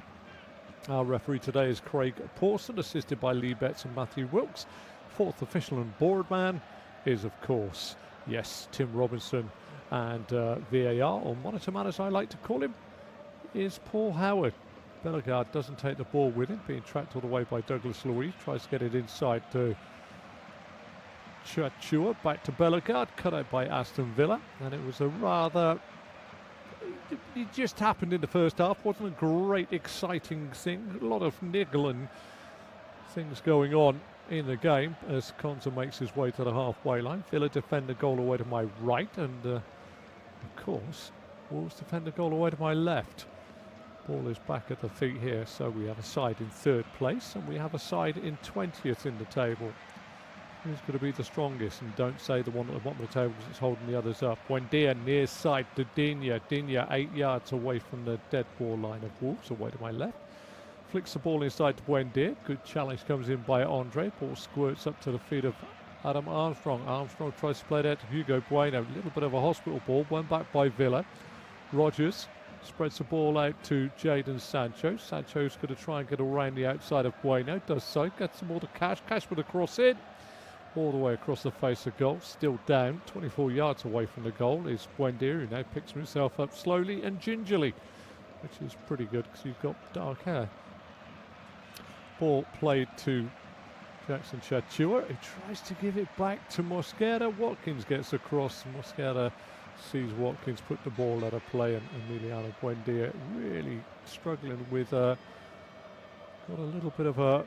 A: Our referee today is Craig Pawson, assisted by Lee Betts and Matthew Wilkes. Fourth official and board man is, of course, yes, Tim Robinson. And VAR, or monitor man as I like to call him, is Paul Howard. Bellegarde doesn't take the ball with him, being tracked all the way by Douglas Luiz. Tries to get it inside to Chachua, back to Bellegarde, cut out by Aston Villa. And it was a rather... It just happened in the first half. Wasn't a great, exciting thing. A lot of niggling things going on in the game as Konza makes his way to the halfway line. Villa defend the goal away to my right, and of course Wolves defend the goal away to my left. Ball is back at the feet here, so we have a side in third place and we have a side in 20th in the table. Who's going to be the strongest? And don't say the one at the bottom of the table because it's holding the others up. Buendia near side to Dina. Dina 8 yards away from the dead ball line of Wolves, away to my left. Flicks the ball inside to Buendia. Good challenge comes in by Andre. Ball squirts up to the feet of Adam Armstrong. Armstrong tries to play it out to Hugo Bueno. A little bit of a hospital ball. One back by Villa. Rogers spreads the ball out to Jadon Sancho. Sancho's going to try and get around the outside of Bueno. Does so. Gets the ball to Cash. Cash with a cross in. All the way across the face of goal. Still down. 24 yards away from the goal is Buendia, who now picks himself up slowly and gingerly, which is pretty good because you've got dark hair. Ball played to Jackson Chachua. He tries to give it back to Mosquera. Watkins gets across. Mosquera sees Watkins put the ball out of play, and Emiliano Buendia really struggling with got a little bit of a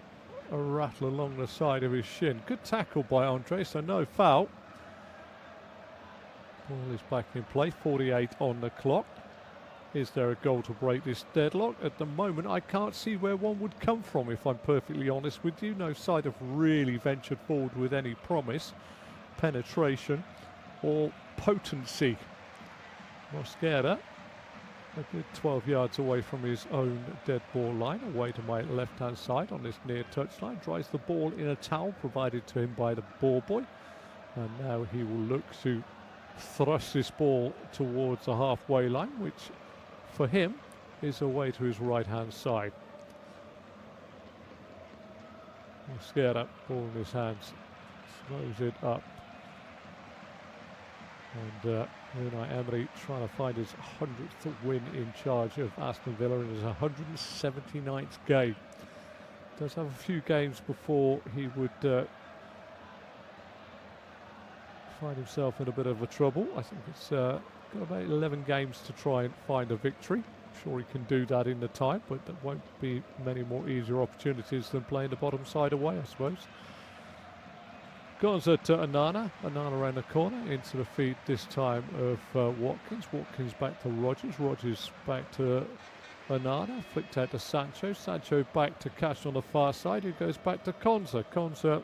A: rattle along the side of his shin. Good tackle by Andre, so no foul. Ball is back in play. 48 on the clock. Is there a goal to break this deadlock? At the moment, I can't see where one would come from, if I'm perfectly honest with you. No side have really ventured forward with any promise, penetration, or potency. Mosquera, a good 12 yards away from his own dead ball line, away to my left-hand side on this near touchline. Drives the ball in a towel provided to him by the ball boy. And now he will look to thrust this ball towards the halfway line, which for him is away to his right-hand side. Mosquera, ball in his hands, throws it up. And Unai Emery trying to find his 100th win in charge of Aston Villa in his 179th game. Does have a few games before he would find himself in a bit of a trouble. I think it's got about 11 games to try and find a victory. I'm sure he can do that in the time, but there won't be many more easier opportunities than playing the bottom side away, I suppose. Goes to Onana. Onana around the corner into the feet this time of Watkins. Watkins back to Rogers. Rogers back to Onana. Flicked out to Sancho. Sancho back to Cash on the far side, who goes back to Konza. Konza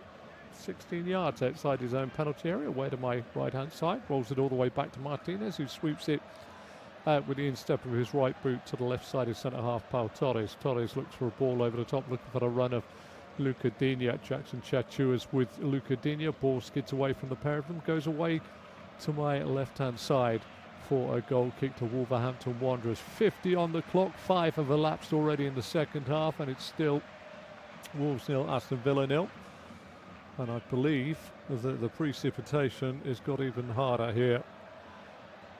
A: 16 yards outside his own penalty area, away to my right-hand side. Rolls it all the way back to Martinez, who sweeps it out with the instep of his right boot to the left side of centre-half Pau Torres. Torres looks for a ball over the top, looking for the run of Luca Dina. Jackson Chachua's with Luca Dina. Ball skids away from the pair of them, goes away to my left-hand side for a goal kick to Wolverhampton Wanderers. 50 on the clock, 5 have elapsed already in the second half, and it's still Wolves 0, Aston Villa 0. And I believe that the precipitation has got even harder here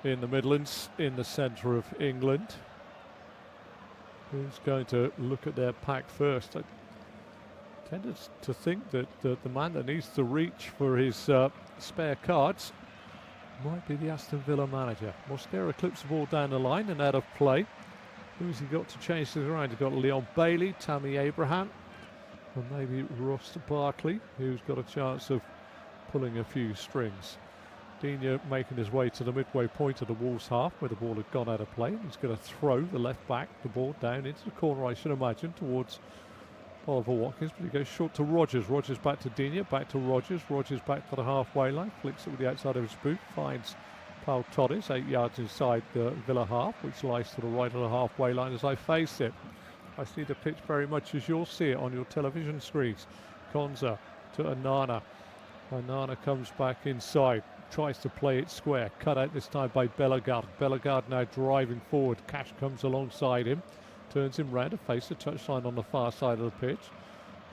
A: in the Midlands, in the centre of England. Who's going to look at their pack first? I tended to think that the man that needs to reach for his spare cards might be the Aston Villa manager. Mosquera clips the ball down the line and out of play. Who's he got to change things around? He's got Leon Bailey, Tammy Abraham, and maybe Ross Barkley, who's got a chance of pulling a few strings. Digne making his way to the midway point of the Wolves half where the ball had gone out of play. He's going to throw the left back, the ball down into the corner, I should imagine, towards Oliver Watkins, but he goes short to Rogers. Rogers back to Digne, back to Rogers. Rogers back to the halfway line, flicks it with the outside of his boot, finds Paul Torres 8 yards inside the Villa half, which lies to the right of the halfway line as I face it. I see the pitch very much as you'll see it on your television screens. Konza to Anana. Anana comes back inside, tries to play it square, cut out this time by Bellegarde. Bellegarde now driving forward. Cash comes alongside him, turns him round to face the touchline on the far side of the pitch.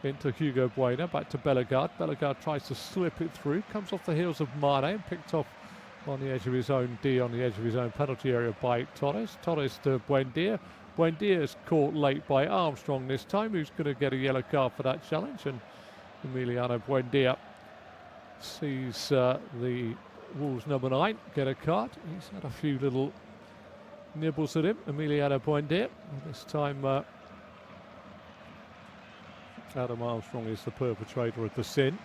A: Into Hugo Bueno, back to Bellegarde. Bellegarde tries to slip it through, comes off the heels of Mane and picked off on the edge of his own D, on the edge of his own penalty area by Torres. Torres to Buendia. Buendia's caught late by Armstrong this time, who's going to get a yellow card for that challenge, and Emiliano Buendia sees the Wolves number 9 get a card. He's had a few little nibbles at him, Emiliano Buendia. This time Adam Armstrong is the perpetrator of the sin.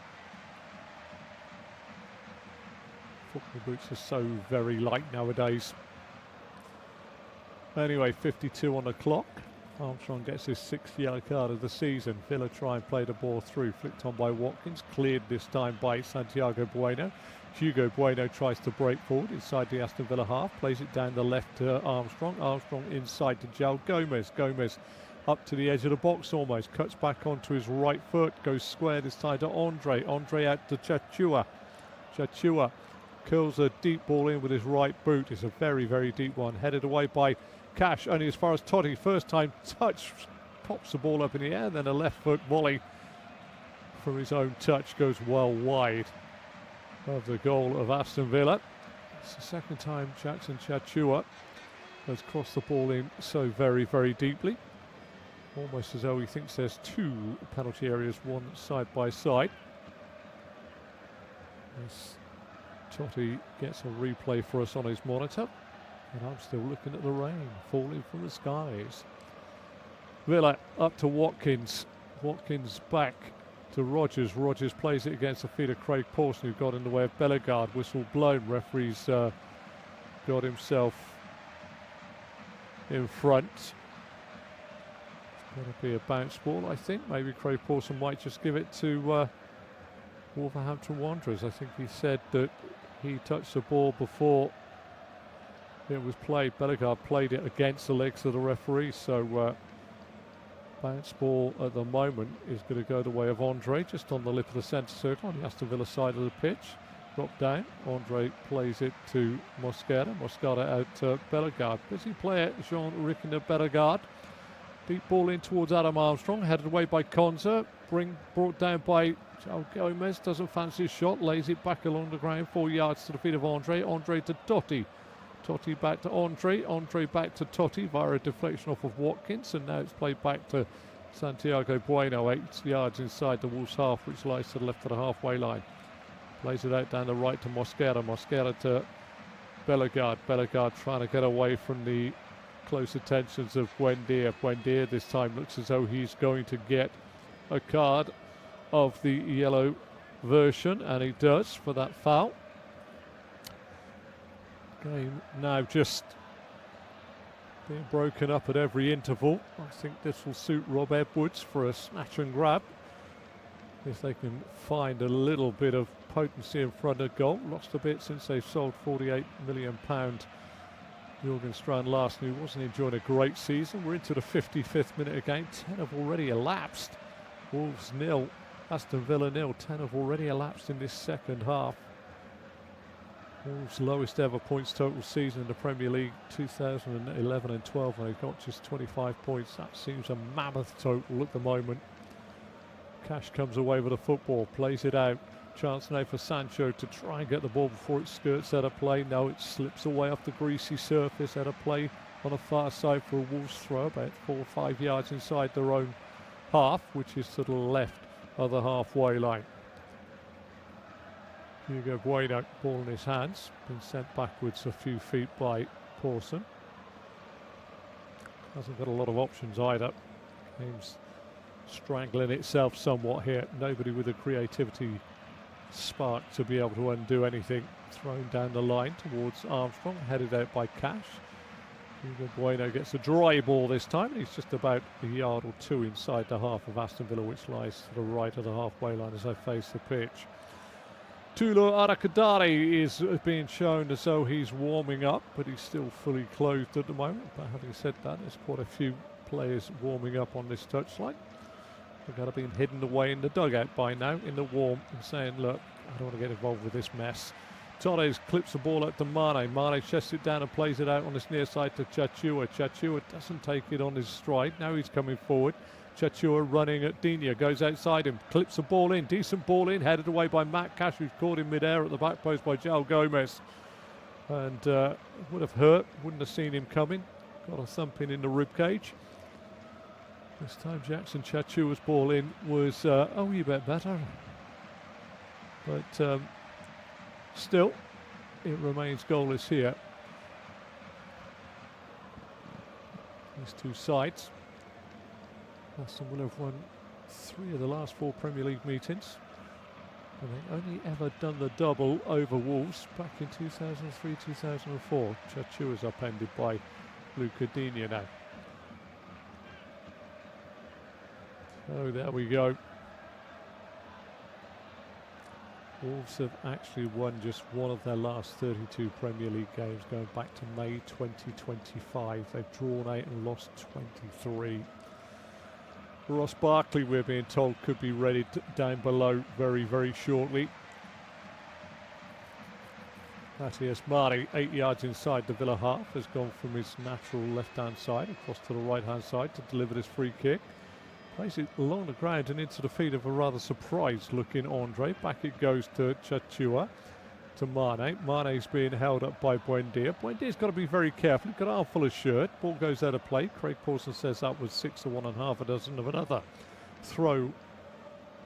A: Football boots are so very light nowadays. Anyway, 52 on the clock. Armstrong gets his 6th yellow card of the season. Villa try and play the ball through. Flicked on by Watkins. Cleared this time by Santiago Bueno. Hugo Bueno tries to break forward inside the Aston Villa half. Plays it down the left to Armstrong. Armstrong inside to João Gomez. Gomez up to the edge of the box almost. Cuts back onto his right foot. Goes square this time to Andre. Andre out to Chachua. Chachua curls a deep ball in with his right boot. It's a very, very deep one. Headed away by Cash, only as far as Totti. First time touch, pops the ball up in the air, then a left foot volley from his own touch goes well wide of the goal of Aston Villa. It's the second time Jackson Chachua has crossed the ball in so very, very deeply. Almost as though he thinks there's 2 penalty areas, one side by side. As Totti gets a replay for us on his monitor. And I'm still looking at the rain falling from the skies. Villa up to Watkins. Watkins back to Rogers. Rogers plays it against the feet of Craig Pawson, who got in the way of Bellegarde. Whistle blown. Referee's got himself in front. It's going to be a bounce ball, I think. Maybe Craig Pawson might just give it to Wolverhampton Wanderers. I think he said that he touched the ball before it was played. Bellegarde played it against the legs of the referee, so bounce ball at the moment is going to go the way of Andre, just on the lip of the centre circle on the Aston Villa side of the pitch. Drop down. Andre plays it to Mosquera. Mosquera out to Bellegarde. Busy player Jean-Rickner Bellegarde. Deep ball in towards Adam Armstrong, headed away by Konza. Brought down by João Gomez. Doesn't fancy his shot. Lays it back along the ground, 4 yards to the feet of Andre. Andre to Totti. Totti back to Andre. Andre back to Totti via a deflection off of Watkins. And now it's played back to Santiago Bueno, 8 yards inside the Wolves half, which lies to the left of the halfway line. Plays it out down the right to Mosquera. Mosquera to Bellegarde. Bellegarde trying to get away from the close attentions of Buendia. Buendia this time looks as though he's going to get a card of the yellow version, and he does for that foul. Game now just being broken up at every interval. I think this will suit Rob Edwards for a snatch and grab if they can find a little bit of potency in front of goal. Lost a bit since they've sold £48 million Jurgen Strand Larsen, who wasn't enjoying a great season. We're into the 55th minute of game. 10 have already elapsed. Wolves 0, Aston Villa 0. 10 have already elapsed in this second half. Wolves' lowest ever points total season in the Premier League, 2011 and 12, and they've got just 25 points. That seems a mammoth total at the moment. Cash comes away with the football, plays it out. Chance now for Sancho to try and get the ball before it skirts out of play. No, it slips away off the greasy surface out of play on the far side for a Wolves throw, about 4 or 5 yards inside their own half, which is to the left of the halfway line. Hugo Bueno, ball in his hands, been sent backwards a few feet by Pawson. Hasn't got a lot of options either. Game's strangling itself somewhat here. Nobody with a creativity spark to be able to undo anything. Thrown down the line towards Armstrong, headed out by Cash. Hugo Bueno gets a dry ball this time. He's just about a yard or two inside the half of Aston Villa, which lies to the right of the halfway line as I face the pitch. Tulo Arakadari is being shown as though he's warming up, but he's still fully clothed at the moment. But having said that, there's quite a few players warming up on this touchline. They've got to be hidden away in the dugout by now, in the warm, and saying, look, I don't want to get involved with this mess. Torres clips the ball out to Mane. Mane chests it down and plays it out on this near side to Chachua. Chachua doesn't take it on his stride. Now he's coming forward. Chachua running at Digne, goes outside him, clips the ball in, decent ball in, headed away by Matt Cash, who's caught in mid-air at the back post by João Gomez. And would have hurt, wouldn't have seen him coming. Got a thumping in the rib cage. This time Jackson Chachua's ball in was a wee bit better. But still, it remains goalless here. These two sides. Aston Villa have won 3 of the last 4 Premier League meetings. And they only ever done the double over Wolves back in 2003-2004. Chachua's upended by Luca Digne now. So there we go. Wolves have actually won just one of their last 32 Premier League games going back to May 2025. They've drawn 8 and lost 23. Ross Barkley, we're being told, could be ready down below very, very shortly. Matthias Mari, 8 yards inside the Villa half, has gone from his natural left-hand side across to the right-hand side to deliver this free kick. Plays it along the ground and into the feet of a rather surprised-looking Andre. Back it goes to Chachua, to Mane. Mane's being held up by Buendia. Buendia's got to be very careful. He's got an armful of shirt. Ball goes out of play. Craig Pawson says that was 6 to 1 1/2 dozen of another throw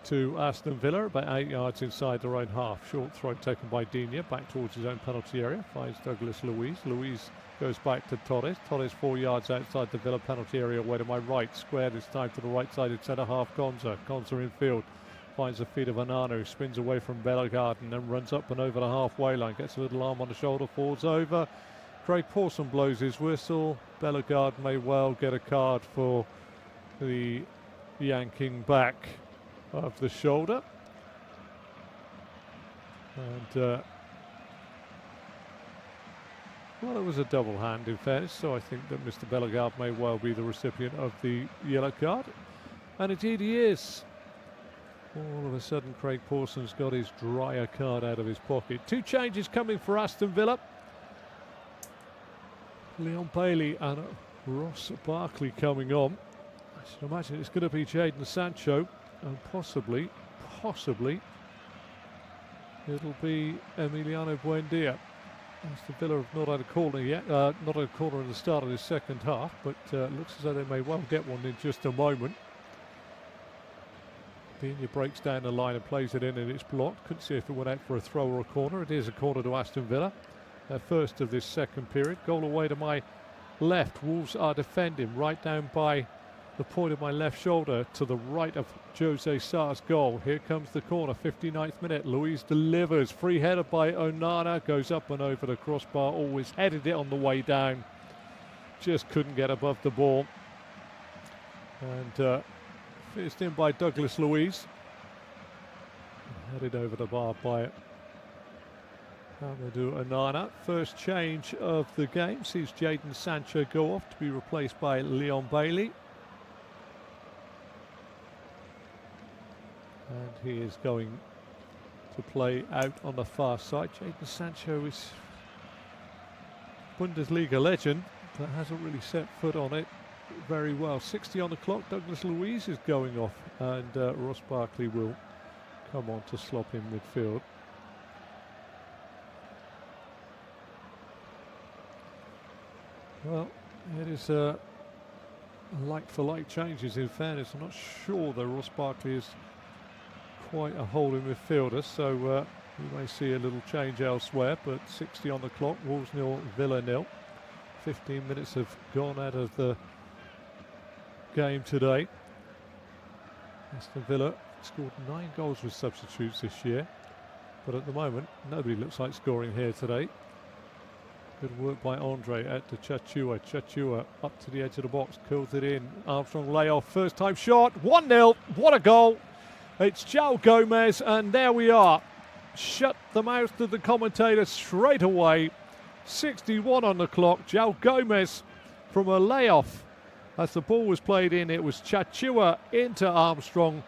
A: to Aston Villa, about 8 yards inside their own half. Short throw taken by Digne, back towards his own penalty area. Finds Douglas Luiz. Luiz goes back to Torres. Torres 4 yards outside the Villa penalty area, away to my right. Square this time to the right side in centre half. Gonza in field. Finds the feet of Anano, spins away from Bellegarde and then runs up and over the halfway line. Gets a little arm on the shoulder, falls over. Craig Pawson blows his whistle. Bellegarde may well get a card for the yanking back of the shoulder. And well, it was a double hand in fairness, so I think that Mr. Bellegarde may well be the recipient of the yellow card. And indeed he is. All of a sudden, Craig Pawson's got his dryer card out of his pocket. 2 changes coming for Aston Villa. Leon Bailey and Ross Barkley coming on. I should imagine it's going to be Jadon Sancho, and possibly it'll be Emiliano Buendia. Aston Villa have not had a corner yet, not had a corner at the start of the second half, but looks as though they may well get one in just a moment. Digne breaks down the line and plays it in, and it's blocked. Couldn't see if it went out for a throw or a corner. It is a corner to Aston Villa. Their first of this second period. Goal away to my left. Wolves are defending right down by the point of my left shoulder to the right of Jose Sar's goal. Here comes the corner, 59th minute. Luiz delivers. Free header by Onana. Goes up and over the crossbar. Always headed it on the way down. Just couldn't get above the ball. And fizzed in by Douglas Luiz. Headed over the bar by Amadou Onana. First change of the game sees Jadon Sancho go off to be replaced by Leon Bailey. And he is going to play out on the far side. Jadon Sancho is Bundesliga legend, but hasn't really set foot on it very well. 60 on the clock. Douglas Luiz is going off, and Ross Barkley will come on to slop in midfield. Well, it is like-for-like changes in fairness. I'm not sure that Ross Barkley is quite a holding midfielder, so We may see a little change elsewhere, but 60 on the clock. Wolves 0, Villa 0. 15 minutes have gone out of the game today. Aston Villa scored 9 goals with substitutes this year, but at the moment nobody looks like scoring here today. Good work by Andre out to Chachua. Chachua up to the edge of the box, curls it in. Armstrong layoff, first time shot, 1-0. What a goal! It's João Gomez, and there we are. Shut the mouth of the commentator straight away. 61 on the clock. João Gomez from a layoff. As the ball was played in, it was Chachua into Armstrong,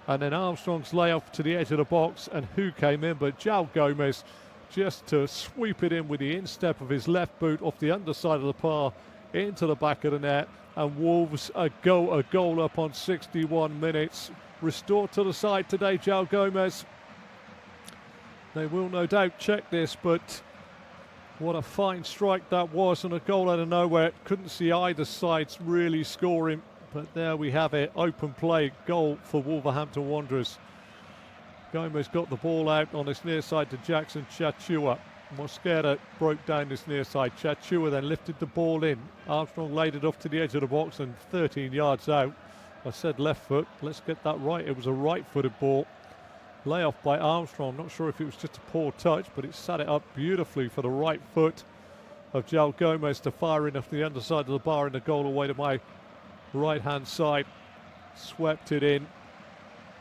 A: and then Armstrong's layoff to the edge of the box, and who came in but João Gomez, just to sweep it in with the instep of his left boot off the underside of the bar into the back of the net. And Wolves a goal up on 61 minutes. Restored to the side today, João Gomez. They will no doubt check this, but what a fine strike that was, and a goal out of nowhere. Couldn't see either sides really scoring, but there we have it. Open play, goal for Wolverhampton Wanderers. Gomez got the ball out on this near side to Jackson Chachua. Mosquera broke down this near side. Chachua then lifted the ball in. Armstrong laid it off to the edge of the box and 13 yards out. I said left foot, let's get that right. It was a right-footed ball. Layoff by Armstrong. Not sure if it was just a poor touch, but it sat it up beautifully for the right foot of João Gomez to fire in off the underside of the bar, and the goal away to my right-hand side. Swept it in.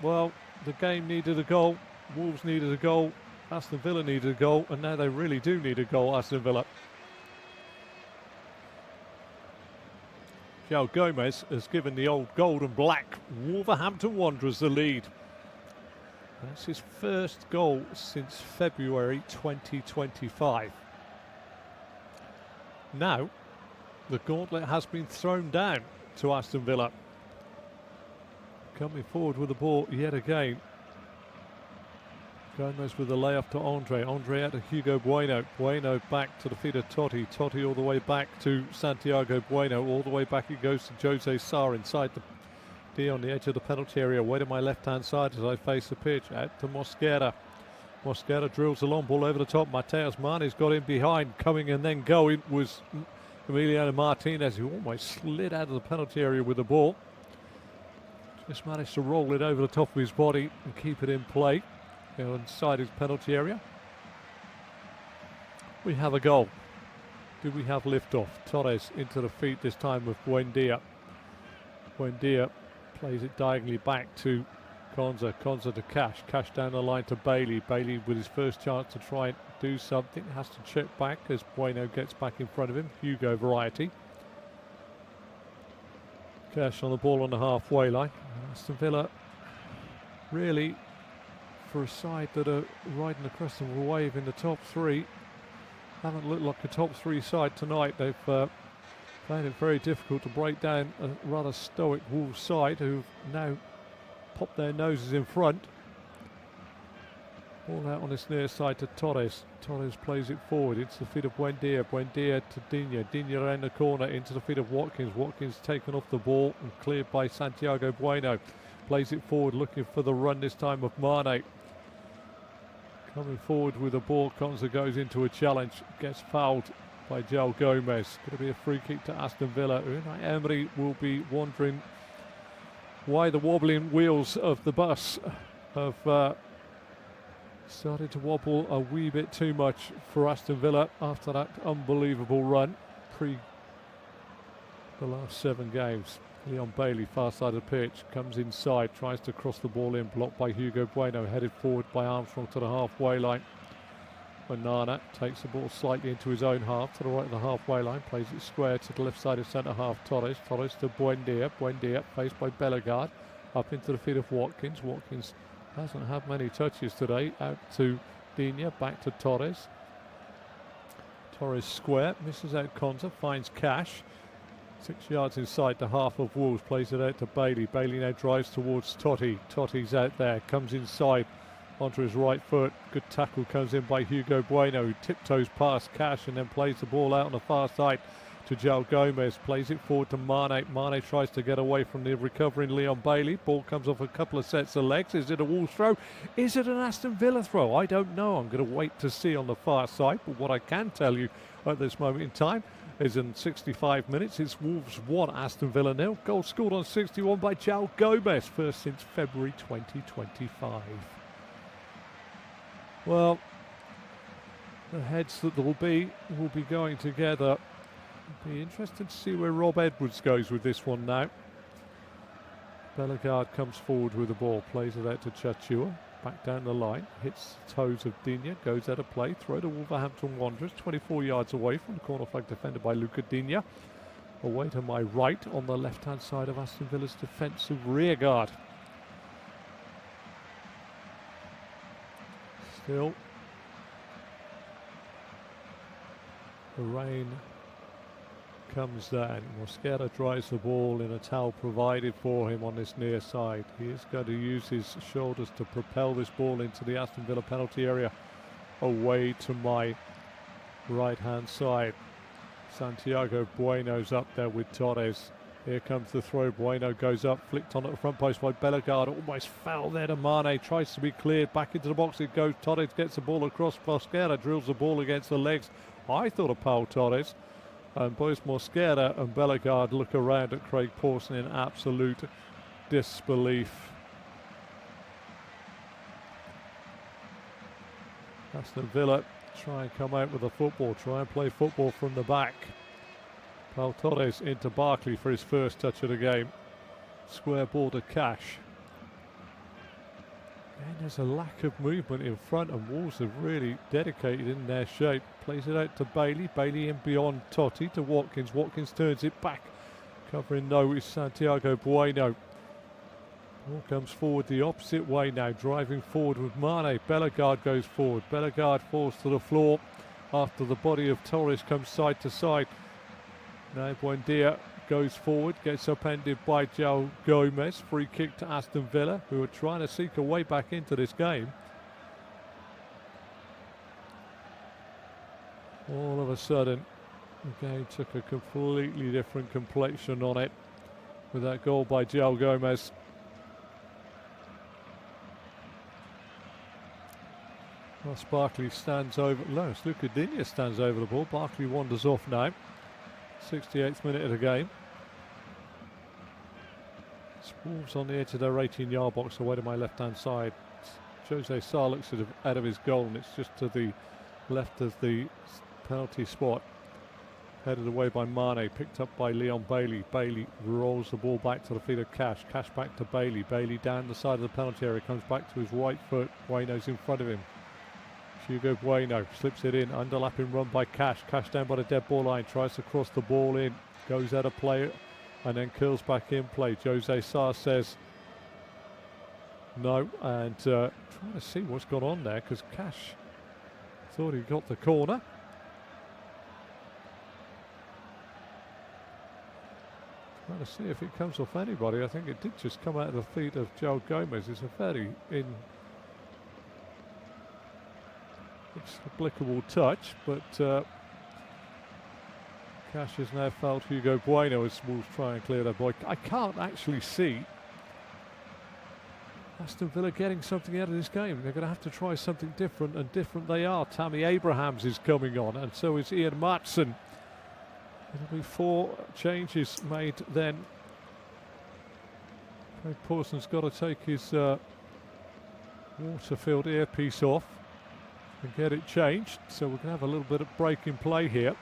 A: Well, the game needed a goal. Wolves needed a goal. Aston Villa needed a goal, and now they really do need a goal, Aston Villa. João Gomez has given the old gold and black Wolverhampton Wanderers the lead. That's his first goal since February 2025. Now, the gauntlet has been thrown down to Aston Villa. Coming forward with the ball yet again. Gomez with the layoff to Andre. Andre out to Hugo Bueno. Bueno back to the feet of Totti. Totti all the way back to Santiago Bueno. All the way back it goes to Jose Sarr inside the D on the edge of the penalty area. Way to my left-hand side as I face the pitch. Out to Mosquera. Mosquera drills the long ball over the top. Mateus Mane's got in behind. Coming and then going was Emiliano Martinez, who almost slid out of the penalty area with the ball. Just managed to roll it over the top of his body and keep it in play inside his penalty area. We have a goal. Do we have liftoff? Torres into the feet this time with Buendia. Buendia plays it diagonally back to Konza. Konza to Cash. Cash down the line to Bailey. Bailey with his first chance to try and do something. Has to check back as Bueno gets back in front of him. Hugo variety. Cash on the ball on the halfway line. Aston Villa really, for a side that are riding the crest of a wave in the top three, haven't looked like a top three side tonight. They've found it very difficult to break down a rather stoic Wolves side who've now popped their noses in front. Ball out on this near side to Torres. Torres plays it forward into the feet of Buendia. Buendia to Digne. Digne around the corner into the feet of Watkins. Watkins taken off the ball and cleared by Santiago Bueno. Plays it forward looking for the run this time of Mane. Coming forward with the ball, Konza goes into a challenge. Gets fouled by João Gomez. Going to be a free kick to Aston Villa. Unai Emery will be wondering why the wobbling wheels of the bus have started to wobble a wee bit too much for Aston Villa after that unbelievable run pre the last 7 games. Leon Bailey, far side of the pitch, comes inside, tries to cross the ball in, blocked by Hugo Bueno, headed forward by Armstrong to the halfway line. Onana takes the ball slightly into his own half, to the right of the halfway line, plays it square to the left side of centre half. Torres to Buendia. Buendia faced by Bellegarde, up into the feet of Watkins. Watkins hasn't had many touches today. Out to Digne, back to Torres. Torres square, misses out Konza, finds Cash. 6 yards inside the half of Wolves, plays it out to Bailey. Bailey now drives towards Totti. Totti's out there, comes inside onto his right foot. Good tackle comes in by Hugo Bueno, who tiptoes past Cash and then plays the ball out on the far side to Joe Gomez, plays it forward to Mane. Mane tries to get away from the recovering Leon Bailey. Ball comes off a couple of sets of legs. Is it a Wolves throw? Is it an Aston Villa throw? I don't know. I'm going to wait to see on the far side. But what I can tell you at this moment in time is in 65 minutes, it's Wolves 1, Aston Villa 0. Goal scored on 61 by Joe Gomez, first since February 2025. Well, the heads that will be going together. It'll be interesting to see where Rob Edwards goes with this one now. Bellegarde comes forward with the ball, plays it out to Chachua, back down the line, hits the toes of Digne, goes out of play, throw to Wolverhampton Wanderers, 24 yards away from the corner flag defended by Luca Digne. Away to my right on the left-hand side of Aston Villa's defensive rear guard. Still, the rain comes down. Mosquera drives the ball in a towel provided for him on this near side. He is going to use his shoulders to propel this ball into the Aston Villa penalty area. Away to my right-hand side. Santiago Bueno's up there with Torres. Here comes the throw. Bueno goes up, flicked on at the front post by Bellegarde. Almost fell there to Mane. Tries to be cleared. Back into the box it goes. Torres gets the ball across. Mosquera drills the ball against the legs. I thought of Paul Torres. And both Mosquera and Bellegarde look around at Craig Pawson in absolute disbelief. Aston Villa try and come out with the football, try and play football from the back. Paul Torres into Barkley for his first touch of the game. Square ball to Cash. And there's a lack of movement in front, and Wolves have really dedicated in their shape. Plays it out to Bailey. Bailey in beyond Totti to Watkins. Watkins turns it back. Covering no is Santiago Bueno. Ball comes forward the opposite way now. Driving forward with Mane. Bellegarde goes forward. Bellegarde falls to the floor after the body of Torres comes side to side. Now Buendia goes forward, gets upended by Joe Gomez. Free kick to Aston Villa, who are trying to seek a way back into this game. All of a sudden, the game took a completely different complexion on it with that goal by Joe Gomez. Whilst Barkley stands over, no, it's Luca Digne stands over the ball. Barkley wanders off now. 68th minute of the game. Wolves on the edge of their 18-yard box away to my left-hand side. Jose Sarr looks out of his goal, and it's just to the left of the penalty spot. Headed away by Mane, picked up by Leon Bailey. Bailey rolls the ball back to the feet of Cash. Cash back to Bailey. Bailey down the side of the penalty area, comes back to his right foot. Bueno's in front of him. Hugo Bueno slips it in, underlapping run by Cash. Cash down by the dead ball line, tries to cross the ball in, goes out of play and then curls back in play. Jose Sarr says no, and trying to see what's gone on there, because Cash thought he got the corner. Trying to see if it comes off anybody. I think it did just come out of the feet of Joe Gomez. It's a very inexplicable touch, but Cash has now fouled Hugo Bueno as Wolves try and clear that boy. I can't actually see Aston Villa getting something out of this game. They're going to have to try something different, and different they are. Tammy Abrahams is coming on, and so is Ian Matson. It'll be 4 changes made then. Craig Pawson's got to take his Waterfield earpiece off and get it changed, so we're going to have a little bit of break in play here.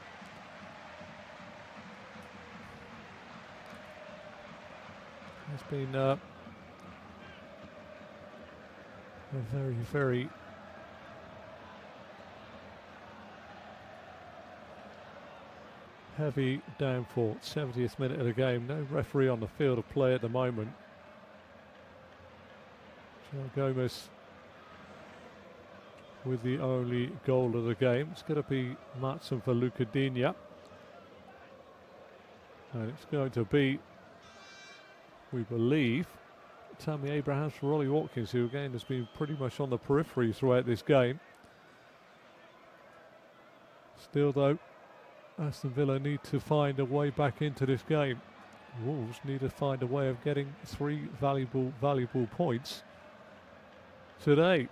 A: It's been a very, very heavy downfall. 70th minute of the game. No referee on the field of play at the moment. Joe Gomez with the only goal of the game. It's going to be Matson for Luca Digne. And it's going to be, we believe, Tammy Abrahams for Ollie Watkins, who again has been pretty much on the periphery throughout this game. Still though, Aston Villa need to find a way back into this game. Wolves need to find a way of getting 3 valuable points today.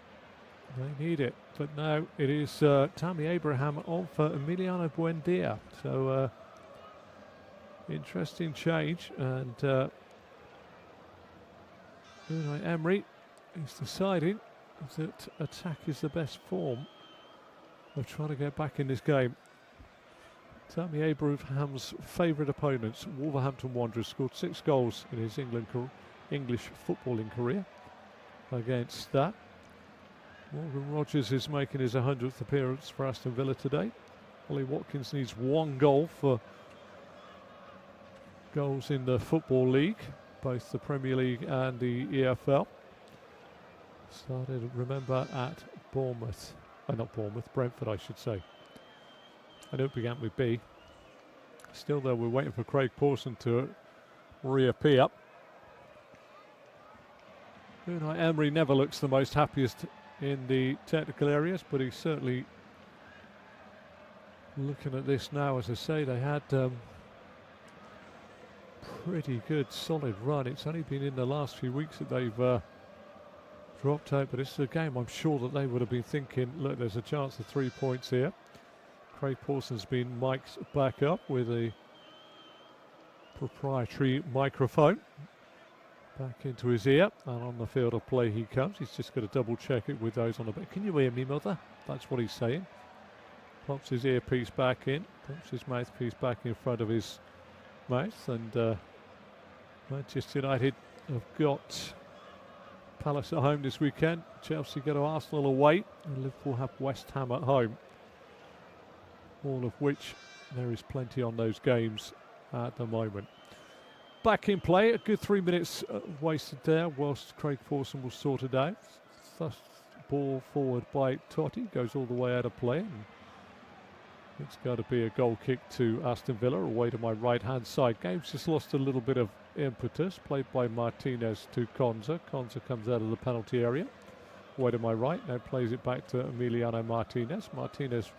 A: They need it, but now it is Tammy Abraham on for Emiliano Buendia. So interesting change, and Unai Emery is deciding that attack is the best form of trying to get back in this game. Tammy Abraham's favourite opponents, Wolverhampton Wanderers, scored 6 goals in his English footballing career against that. Morgan Rogers is making his 100th appearance for Aston Villa today. Ollie Watkins needs 1 goal for goals in the Football League, both the Premier League and the EFL. Started, remember, at Bournemouth. Not Bournemouth, Brentford, I should say. I know it began with B. Still, though, we're waiting for Craig Pawson to reappear. Unai Emery never looks the most happiest in the technical areas, but he's certainly looking at this now. As I say, they had pretty good, solid run. It's only been in the last few weeks that they've dropped out, but this is a game I'm sure that they would have been thinking, look, there's a chance of 3 points here. Craig Pawson's been mic'd back up with a proprietary microphone back into his ear, and on the field of play he comes. He's just got to double check it with those on the back. Can you hear me, mother? That's what he's saying. Pops his earpiece back in, pops his mouthpiece back in front of his mouth, and Manchester United have got Palace at home this weekend. Chelsea go to Arsenal away, and Liverpool have West Ham at home. All of which there is plenty on those games at the moment. Back in play, a good 3 minutes wasted there whilst Craig Pawson was sorted out. Thus, ball forward by Totti, goes all the way out of play. And it's got to be a goal kick to Aston Villa, away to my right-hand side. Game's just lost a little bit of impetus, played by Martinez to Konza. Konza comes out of the penalty area, away to my right, now plays it back to Emiliano Martinez. Martinez,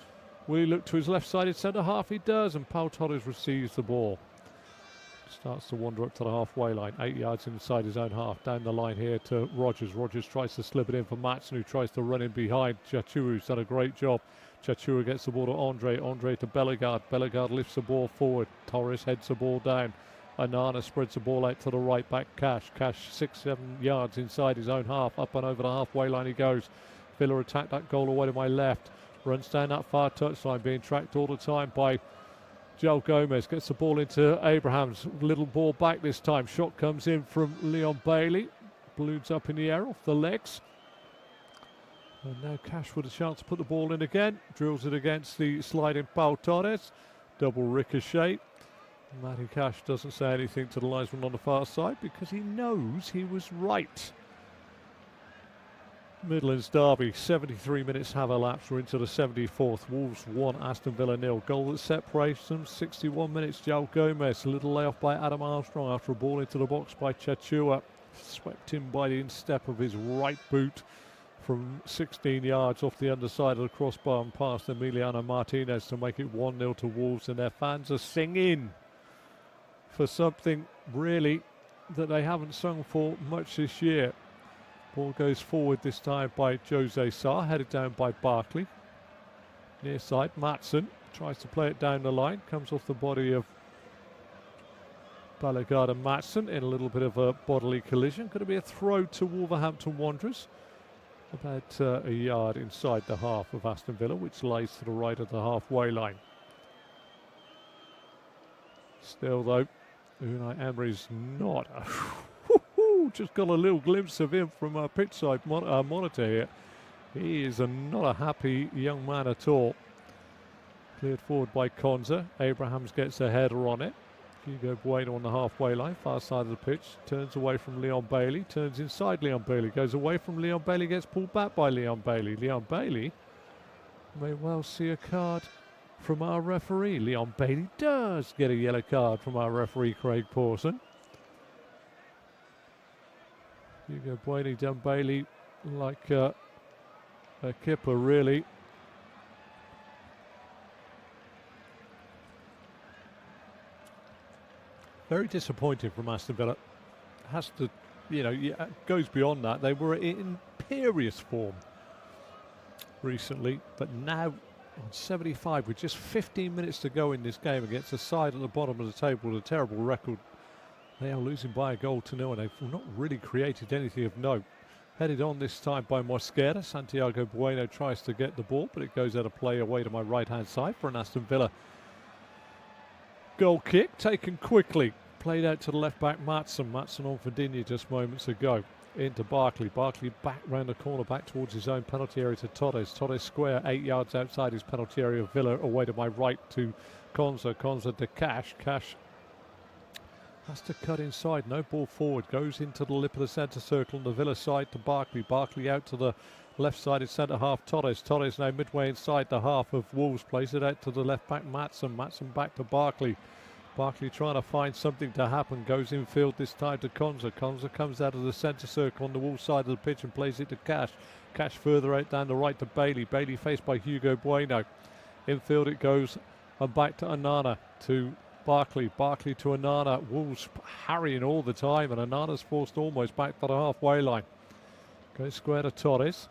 A: will he look to his left-sided centre-half? He does, and Pau Torres receives the ball. Starts to wander up to the halfway line, 8 yards inside his own half. Down the line here to Rogers. Rogers tries to slip it in for Matson, who tries to run in behind. Chachou's done a great job. Chachou gets the ball to Andre. Andre to Bellegarde. Bellegarde lifts the ball forward. Torres heads the ball down. Anana spreads the ball out to the right back. Cash 6-7 yards inside his own half. Up and over the halfway line he goes. Villa attack that goal away to my left. Runs down that far touchline, being tracked all the time by Joel Gomez. Gets the ball into Abraham's. Little ball back this time. Shot comes in from Leon Bailey. Balloons up in the air off the legs. And now Cash with a chance to put the ball in again. Drills it against the sliding Pau Torres. Double ricochet. Matty Cash doesn't say anything to the linesman on the far side because he knows he was right. Midlands derby, 73 minutes have elapsed. We're into the 74th. Wolves 1, Aston Villa 0. Goal that separates them, 61 minutes. Joel Gomez, a little layoff by Adam Armstrong after a ball into the box by Chachua. Swept in by the instep of his right boot from 16 yards off the underside of the crossbar and past Emiliano Martinez to make it 1-0 to Wolves, and their fans are singing for something really that they haven't sung for much this year. Ball goes forward this time by Jose Sarr, headed down by Barkley. Near side, Matson tries to play it down the line, comes off the body of Bellegarde and Matson in a little bit of a bodily collision. Going to be a throw to Wolverhampton Wanderers, about a yard inside the half of Aston Villa, which lays to the right of the halfway line. Still though, Unai Emery's not just got a little glimpse of him from our pitch side monitor here. He is not a happy young man at all. Cleared forward by Konza. Abrahams gets a header on it. Hugo Bueno on the halfway line, far side of the pitch. Turns away from Leon Bailey. Turns inside Leon Bailey. Goes away from Leon Bailey. Gets pulled back by Leon Bailey. Leon Bailey may well see a card from our referee. Leon Bailey does get a yellow card from our referee, Craig Pawson. Hugo Bueno done Bailey like a kipper, really. Very disappointing from Aston Villa. Has to, goes beyond that. They were in imperious form recently, but now on 75 with just 15 minutes to go in this game against a side at the bottom of the table with a terrible record, they are losing by a goal to nil, and they've not really created anything of note. Headed on this time by Mosquera. Santiago Bueno tries to get the ball, but it goes out of play away to my right-hand side for an Aston Villa goal kick, taken quickly. Played out to the left-back Maatsen. Maatsen on for Digne just moments ago. Into Barkley. Barkley back round the corner, back towards his own penalty area to Torres. Torres square, 8 yards outside his penalty area of Villa, away to my right to Konza. Konza to Cash. Cash has to cut inside, no ball forward, goes into the lip of the centre circle on the Villa side to Barkley. Barkley out to the left-sided centre half, Torres. Torres now midway inside the half of Wolves, plays it out to the left-back Maatsen. Maatsen back to Barkley. Barkley trying to find something to happen, goes infield this time to Konza. Konza comes out of the centre circle on the Wolves side of the pitch and plays it to Cash. Cash further out down the right to Bailey. Bailey faced by Hugo Bueno. Infield it goes and back to Onana to Barkley. Barkley to Onana. Wolves harrying all the time, and Onana's forced almost back to the halfway line. Goes square to Torres.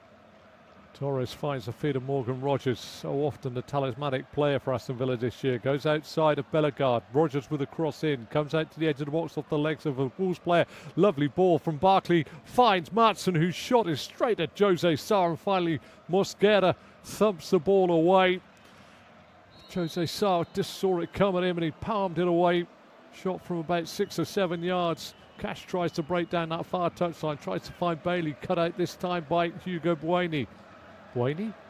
A: Torres finds the feet of Morgan Rogers, so often the talismanic player for Aston Villa this year. Goes outside of Bellegarde. Rogers with a cross in. Comes out to the edge of the box off the legs of a Wolves player. Lovely ball from Barkley. Finds Maatsen, whose shot is straight at Jose Sarr. And finally Mosquera thumps the ball away. Jose Sarr just saw it coming in and he palmed it away. Shot from about 6 or 7 yards. Cash tries to break down that far touchline. Tries to find Bailey. Cut out this time by Hugo Bueno.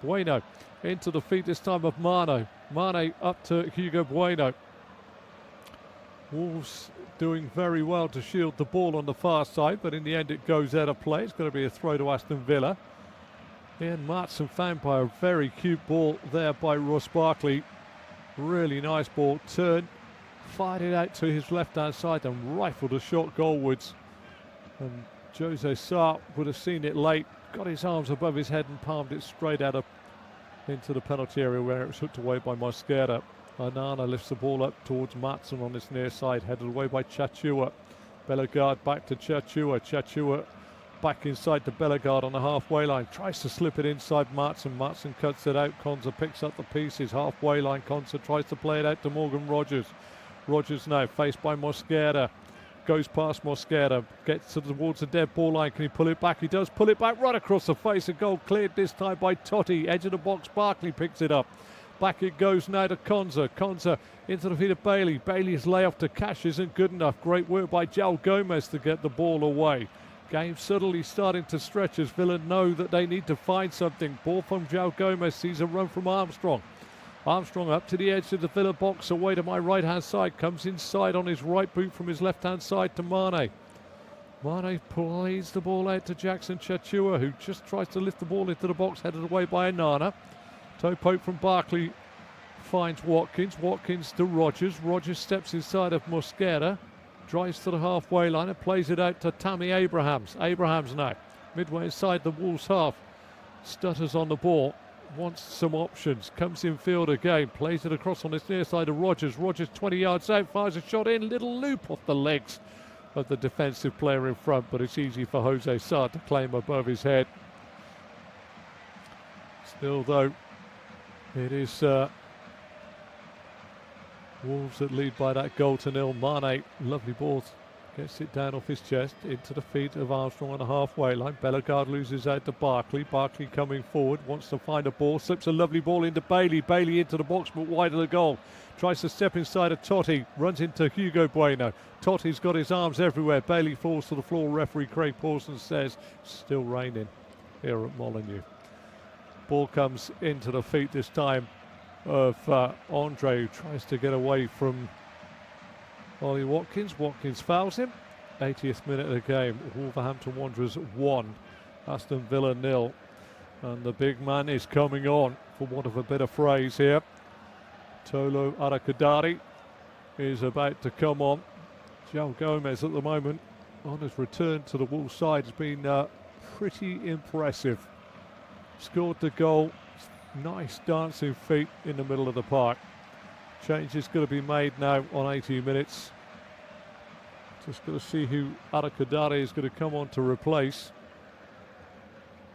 A: Bueno into the feet this time of Mane. Mane up to Hugo Bueno. Wolves doing very well to shield the ball on the far side, but in the end it goes out of play. It's going to be a throw to Aston Villa. Ian Maatsen found by a very cute ball there by Ross Barkley. Really nice ball. Turned, fired it out to his left-hand side and rifled a shot goalwards. And Jose Sarr would have seen it late. Got his arms above his head and palmed it straight out into the penalty area where it was hooked away by Mosquera. Onana lifts the ball up towards Maatsen on this near side, headed away by Chachua. Bellegarde back to Chachua. Chachua back inside to Bellegarde on the halfway line. Tries to slip it inside Maatsen. Maatsen cuts it out. Konza picks up the pieces. Halfway line. Konza tries to play it out to Morgan Rogers. Rogers now faced by Mosquera. Goes past Mosquera, gets towards the dead ball line. Can he pull it back? He does pull it back right across the face. A goal cleared this time by Totti. Edge of the box, Barkley picks it up. Back it goes now to Konza. Konza into the feet of Bailey. Bailey's layoff to Cash isn't good enough. Great work by João Gomez to get the ball away. Game suddenly starting to stretch as Villa know that they need to find something. Ball from João Gomez, sees a run from Armstrong. Armstrong up to the edge of the Villa box, away to my right-hand side. Comes inside on his right boot from his left-hand side to Mane. Mane plays the ball out to Jackson Chachua, who just tries to lift the ball into the box, headed away by Onana. Toe poke from Barkley finds Watkins. Watkins to Rogers. Rogers steps inside of Mosquera. Drives to the halfway line and plays it out to Tammy Abrahams. Abrahams now, midway inside the Wolves half. Stutters on the ball. Wants some options, comes in field again, plays it across on this near side of Rogers. Rogers 20 yards out, fires a shot in, little loop off the legs of the defensive player in front, but it's easy for Jose Sarr to claim above his head. Still though, it is Wolves that lead by that goal to nil. Mane, lovely ball, gets it down off his chest into the feet of Armstrong on the halfway line. Bellegarde loses out to Barkley. Barkley coming forward, wants to find a ball, slips a lovely ball into Bailey. Bailey into the box but wide of the goal. Tries to step inside of Totti, runs into Hugo Bueno. Totti's got his arms everywhere. Bailey falls to the floor. Referee Craig Pawson says still raining here at Molineux. Ball comes into the feet this time of Andre, who tries to get away from Ollie Watkins. Watkins fouls him. 80th minute of the game. Wolverhampton Wanderers 1, Aston Villa 0. And the big man is coming on, for want of a better phrase here. Tolo Arakadari is about to come on. João Gomez at the moment on his return to the Wolves side has been pretty impressive. Scored the goal. Nice dancing feet in the middle of the park. Change is going to be made now on 80 minutes. Just got to see who Arakadare is going to come on to replace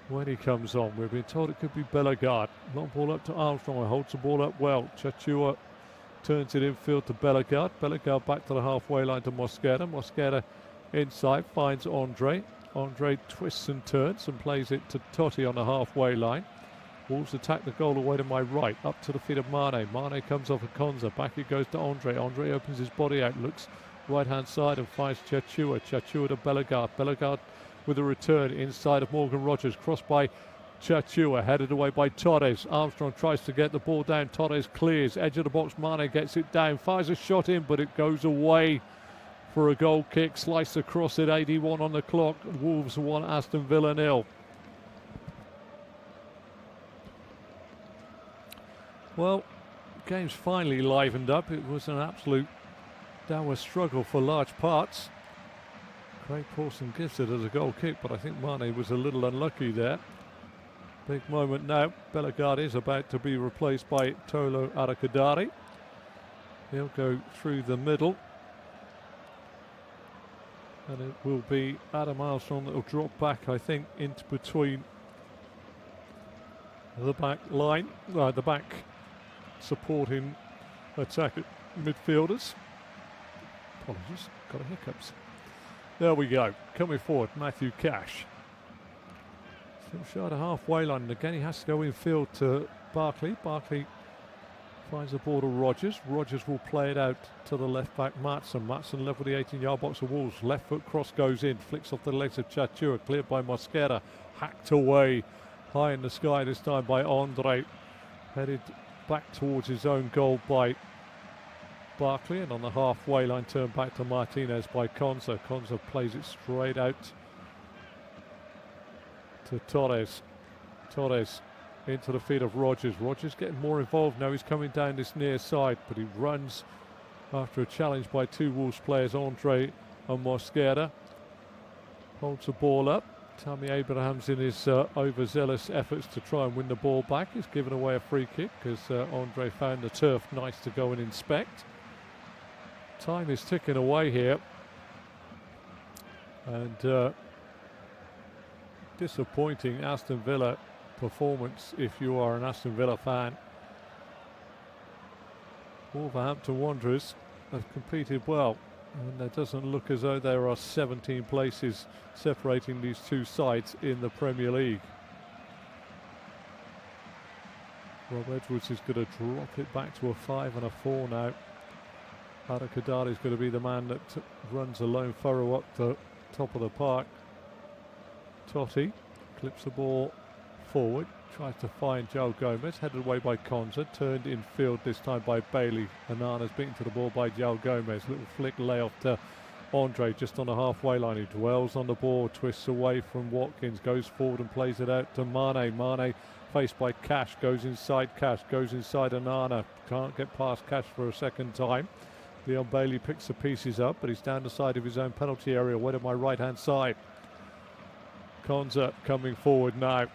A: when he comes on. We've been told it could be Bellegarde. Long ball up to Armstrong, holds the ball up well. Chachua turns it infield to Bellegarde. Bellegarde back to the halfway line to Mosquera. Mosquera inside, finds Andre. Andre twists and turns and plays it to Totti on the halfway line. Wolves attack the goal away to my right, up to the feet of Mane. Mane comes off a Konza, back it goes to Andre. Andre opens his body out, looks right hand side and finds Chachua. Chachua to Bellegarde. Bellegarde with a return inside of Morgan Rogers, crossed by Chachua, headed away by Torres. Armstrong tries to get the ball down. Torres clears, edge of the box. Mane gets it down, fires a shot in, but it goes away for a goal kick. Sliced across at 81 on the clock. Wolves 1, Aston Villa 0. Well, game's finally livened up. It was an absolute downward struggle for large parts. Craig Pawson gives it as a goal kick, but I think Mane was a little unlucky there. Big moment now. Bellegarde is about to be replaced by Tolo Arakadare. He'll go through the middle. And it will be Adam Armstrong that will drop back, I think, into between the back line, the back supporting attack midfielders. Apologies, got a hiccups. There we go. Coming forward, Matthew Cash. Still short of halfway line, and again he has to go infield to Barkley. Barkley finds the ball to Rogers. Rogers will play it out to the left back, Matson. Matson level the 18-yard box of Wolves. Left foot cross goes in, flicks off the legs of Chachua, cleared by Mosquera. Hacked away high in the sky this time by Andre. Headed back towards his own goal by Barkley, and on the halfway line turned back to Martinez by Konza. Konza plays it straight out to Torres. Torres into the feet of Rogers. Rogers getting more involved now. He's coming down this near side, but he runs after a challenge by two Wolves players, Andre and Mosquera. Holds the ball up. Tammy Abrahams, in his overzealous efforts to try and win the ball back, is given away a free kick because Andre found the turf nice to go and inspect. Time is ticking away here, and disappointing Aston Villa performance if you are an Aston Villa fan. Wolverhampton Wanderers have competed well, and it doesn't look as though there are 17 places separating these two sides in the Premier League. Rob Edwards is going to drop it back to a 5 and a 4 now. Arakadare is going to be the man that runs a lone furrow up the top of the park. Totti clips the ball forward, tries to find Joe Gomez, headed away by Konza, turned in field this time by Bailey. Anana's beaten to the ball by Joe Gomez. Little flick layoff to Andre just on the halfway line. He dwells on the ball, twists away from Watkins, goes forward and plays it out to Mane. Mane faced by Cash, goes inside Cash, goes inside Anana. Can't get past Cash for a second time. Leon Bailey picks the pieces up, but he's down the side of his own penalty area, way to my right-hand side. Konza coming forward now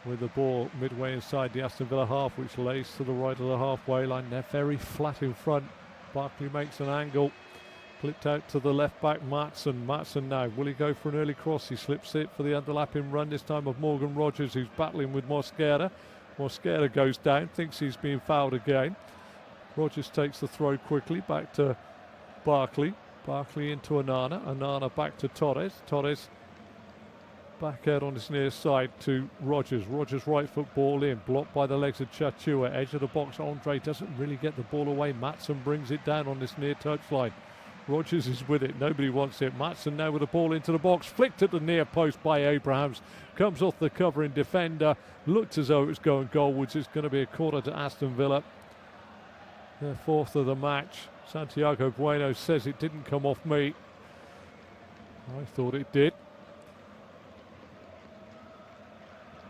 A: with the ball midway inside the Aston Villa half, which lays to the right of the halfway line. They're very flat in front. Barkley makes an angle, flipped out to the left back, Matson. Matson now, will he go for an early cross? He slips it for the underlapping run, this time of Morgan Rogers, who's battling with Mosquera. Mosquera goes down, thinks he's being fouled again. Rogers takes the throw quickly back to Barkley. Barkley into Anana. Anana back to Torres. Torres back out on his near side to Rogers. Rogers right foot ball in, blocked by the legs of Chachua. Edge of the box, Andre doesn't really get the ball away. Matson brings it down on this near touchline. Rogers is with it, nobody wants it. Matson now with the ball into the box, flicked at the near post by Abrahams. Comes off the covering defender. Looked as though it was going goalwards. It's going to be a corner to Aston Villa. Their fourth of the match. Santiago Bueno says it didn't come off me. I thought it did.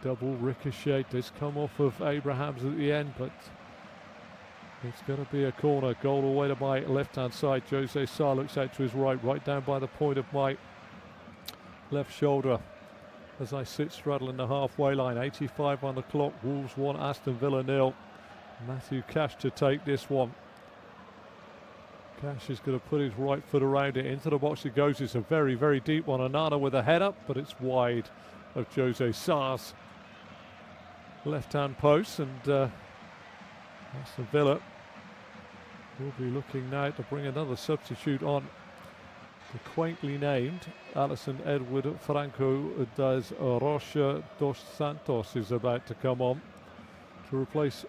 A: Double ricochet does come off of Abrahams at the end, but it's going to be a corner. Goal away to my left-hand side. Jose Sá looks out to his right down by the point of my left shoulder as I sit straddling the halfway line. 85 on the clock. Wolves 1, Aston Villa 0. Matthew Cash to take this one. Cash is going to put his right foot around it. Into the box it goes. It's a very, very deep one. Onana with a head up, but it's wide of Jose Sarr's left-hand post. And Aston Villa will be looking now to bring another substitute on. The quaintly named Alisson Edward Franco das Rocha dos Santos is about to come on to replace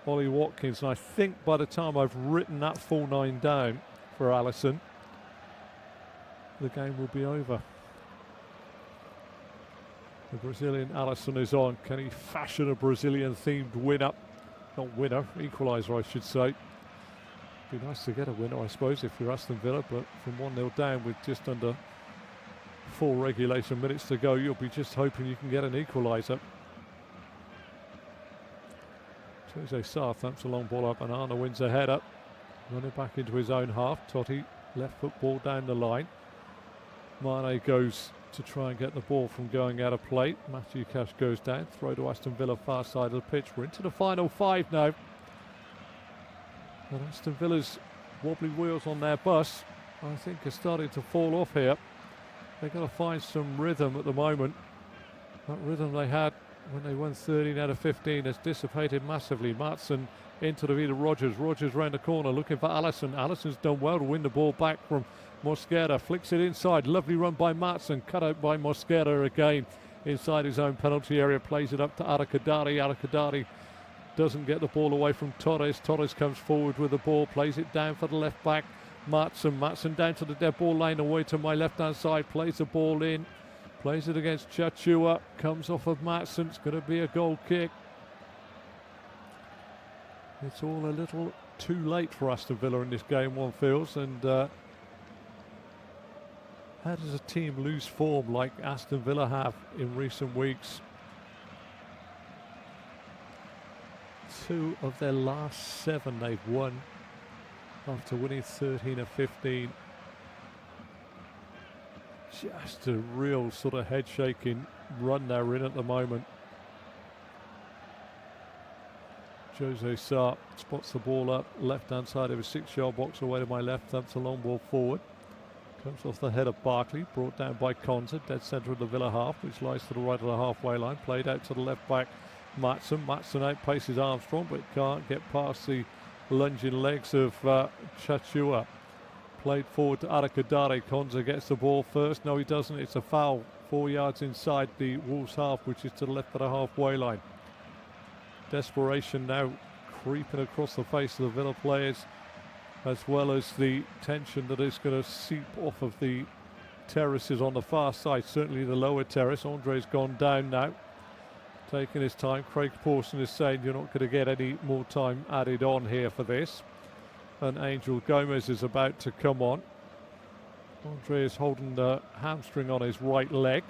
A: Ollie Watkins, and I think by the time I've written that full 9 down for Alisson, the game will be over. The Brazilian Alisson is on. Can he fashion a Brazilian-themed winner? Not winner, equaliser I should say. Be nice to get a winner, I suppose, if you're Aston Villa, but from 1-0 down with just under 4 regulation minutes to go, you'll be just hoping you can get an equaliser. Jose Sarr thumps a long ball up, and Arna wins a header. Running back into his own half. Totti, left foot ball down the line. Mane goes to try and get the ball from going out of play. Matthew Cash goes down. Throw to Aston Villa, far side of the pitch. We're into the final 5 now. And Aston Villa's wobbly wheels on their bus, I think, are starting to fall off here. They've got to find some rhythm at the moment. That rhythm they had when they won 13 out of 15 has dissipated massively. Maatsen into the Vila. Rogers round the corner looking for Alisson. Alisson's done well to win the ball back from Mosquera. Flicks it inside. Lovely run by Maatsen. Cut out by Mosquera again inside his own penalty area. Plays it up to Arakadari. Arakadari doesn't get the ball away from Torres. Torres comes forward with the ball. Plays it down for the left back. Maatsen down to the dead ball line away to my left hand side. Plays the ball in. Plays it against Chachua, comes off of Maatsen. It's going to be a goal kick. It's all a little too late for Aston Villa in this game, one feels. And how does a team lose form like Aston Villa have in recent weeks? 2 of their last 7 they've won after winning 13 of 15. Just a real sort of head-shaking run they're in at the moment. Jose Sarr spots the ball up, left-hand side of his 6-yard box away to my left, thumps a long ball forward. Comes off the head of Barkley, brought down by Konza, dead centre of the Villa half, which lies to the right of the halfway line. Played out to the left back, Maatsen. Maatsen outpaces Armstrong, but can't get past the lunging legs of Chachua. Played forward to Arakadari. Konza gets the ball first. No, he doesn't. It's a foul 4 yards inside the Wolves half, which is to the left of the halfway line. Desperation now creeping across the face of the Villa players, as well as the tension that is going to seep off of the terraces on the far side, certainly the lower terrace. Andre's gone down now, taking his time. Craig Pawson is saying you're not going to get any more time added on here for this. And Angel Gomez is about to come on. Andre is holding the hamstring on his right leg.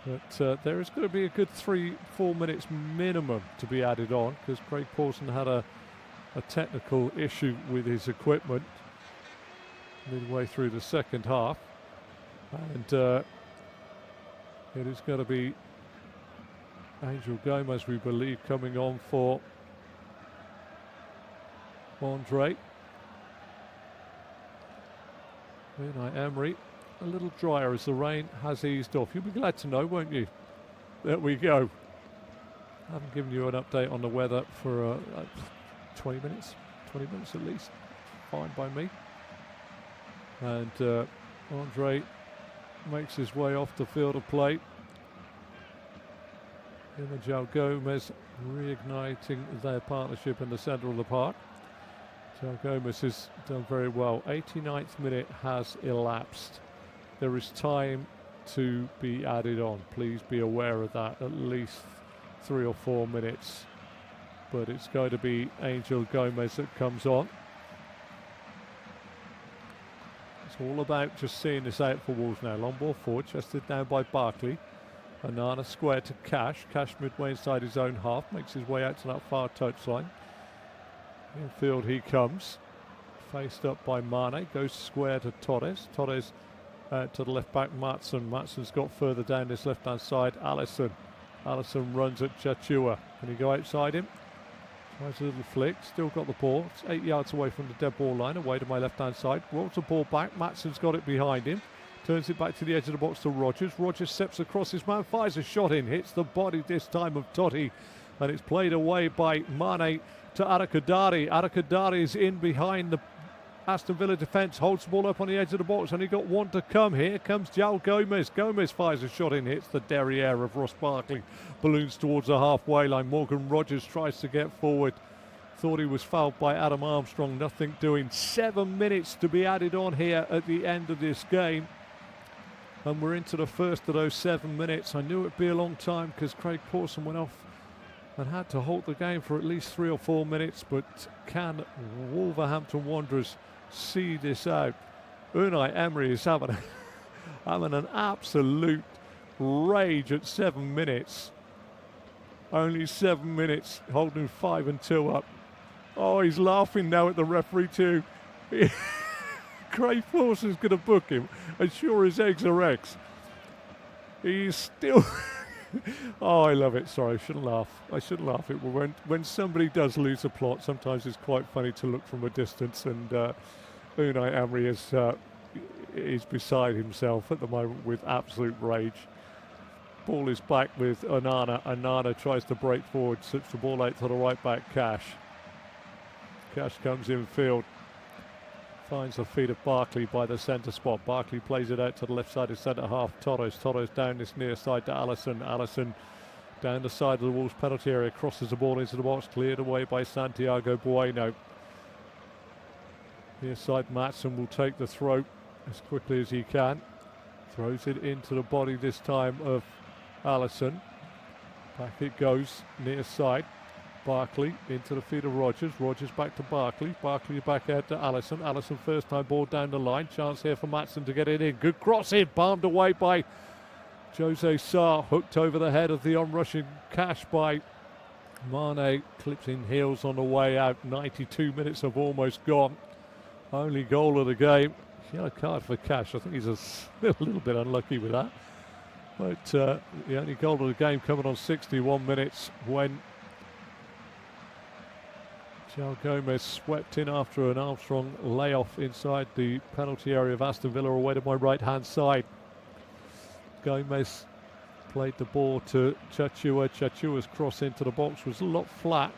A: But there is going to be a good 3-4 minutes minimum to be added on, because Craig Pawson had a technical issue with his equipment midway through the second half. And it is going to be Angel Gomez, we believe, coming on for Andre. Unai Emery, a little drier as the rain has eased off. You'll be glad to know, won't you? There we go. I haven't given you an update on the weather for 20 minutes at least. Fine by me. And Andre makes his way off the field of play. Angel Gomez reigniting their partnership in the centre of the park. Joe Gomez has done very well. 89th minute has elapsed. There is time to be added on. Please be aware of that. At least 3 or 4 minutes. But it's going to be Angel Gomez that comes on. It's all about just seeing this out for Wolves now. Long ball forward, chested down by Barkley. Onana square to Cash. Cash midway inside his own half. Makes his way out to that far touchline. Infield he comes, faced up by Mane, goes square to Torres. Torres to the left back, Maatsen. Maatsen's got further down this left hand side, Alisson. Alisson runs at Chachua. Can he go outside him? Tries a little flick, still got the ball. It's 8 yards away from the dead ball line, away to my left-hand side. Rolls the ball back, Matsson's got it behind him. Turns it back to the edge of the box to Rogers. Rogers steps across his man, fires a shot in, hits the body this time of Totti. And it's played away by Mane to Arakadari. Arakadari is in behind the Aston Villa defence, holds the ball up on the edge of the box, only got one to come. Here comes João Gomez. Gomez fires a shot in, hits the derriere of Ross Barkley. Balloons towards the halfway line. Morgan Rogers tries to get forward. Thought he was fouled by Adam Armstrong. Nothing doing. 7 minutes to be added on here at the end of this game. And we're into the first of those 7 minutes. I knew it'd be a long time because Craig Pawson went off and had to halt the game for at least 3 or 4 minutes. But can Wolverhampton Wanderers see this out? Unai Emery is having an absolute rage at 7 minutes. Only 7 minutes, holding 5-2 up. Oh, he's laughing now at the referee too. Craig Pawson's going to book him as sure as eggs are eggs. He's still... Oh, I love it. Sorry, I shouldn't laugh. When somebody does lose a plot, sometimes it's quite funny to look from a distance, and Unai Emery is beside himself at the moment with absolute rage. Ball is back with Onana. Onana tries to break forward, slips the ball out to the right back, Cash. Cash comes in field, finds the feet of Barkley by the centre spot. Barkley plays it out to the left side of centre half. Torres down this near side to Alisson. Alisson down the side of the Wolves penalty area, crosses the ball into the box, cleared away by Santiago Bueno. Near side Maatsen will take the throw as quickly as he can. Throws it into the body this time of Alisson. Back it goes, near side. Barkley into the feet of Rogers. Rogers back to Barkley. Barkley back out to Alisson. Alisson first time ball down the line. Chance here for Maatsen to get it in. Good cross in. Palmed away by Jose Sarr. Hooked over the head of the onrushing Cash by Mane. Clips in heels on the way out. 92 minutes have almost gone. Only goal of the game. Yellow card for Cash. I think he's a little bit unlucky with that. But the only goal of the game coming on 61 minutes when João Gomez swept in after an Armstrong layoff inside the penalty area of Aston Villa, away to my right-hand side. Gomez played the ball to Chachua. Chachua's cross into the box was a lot flat.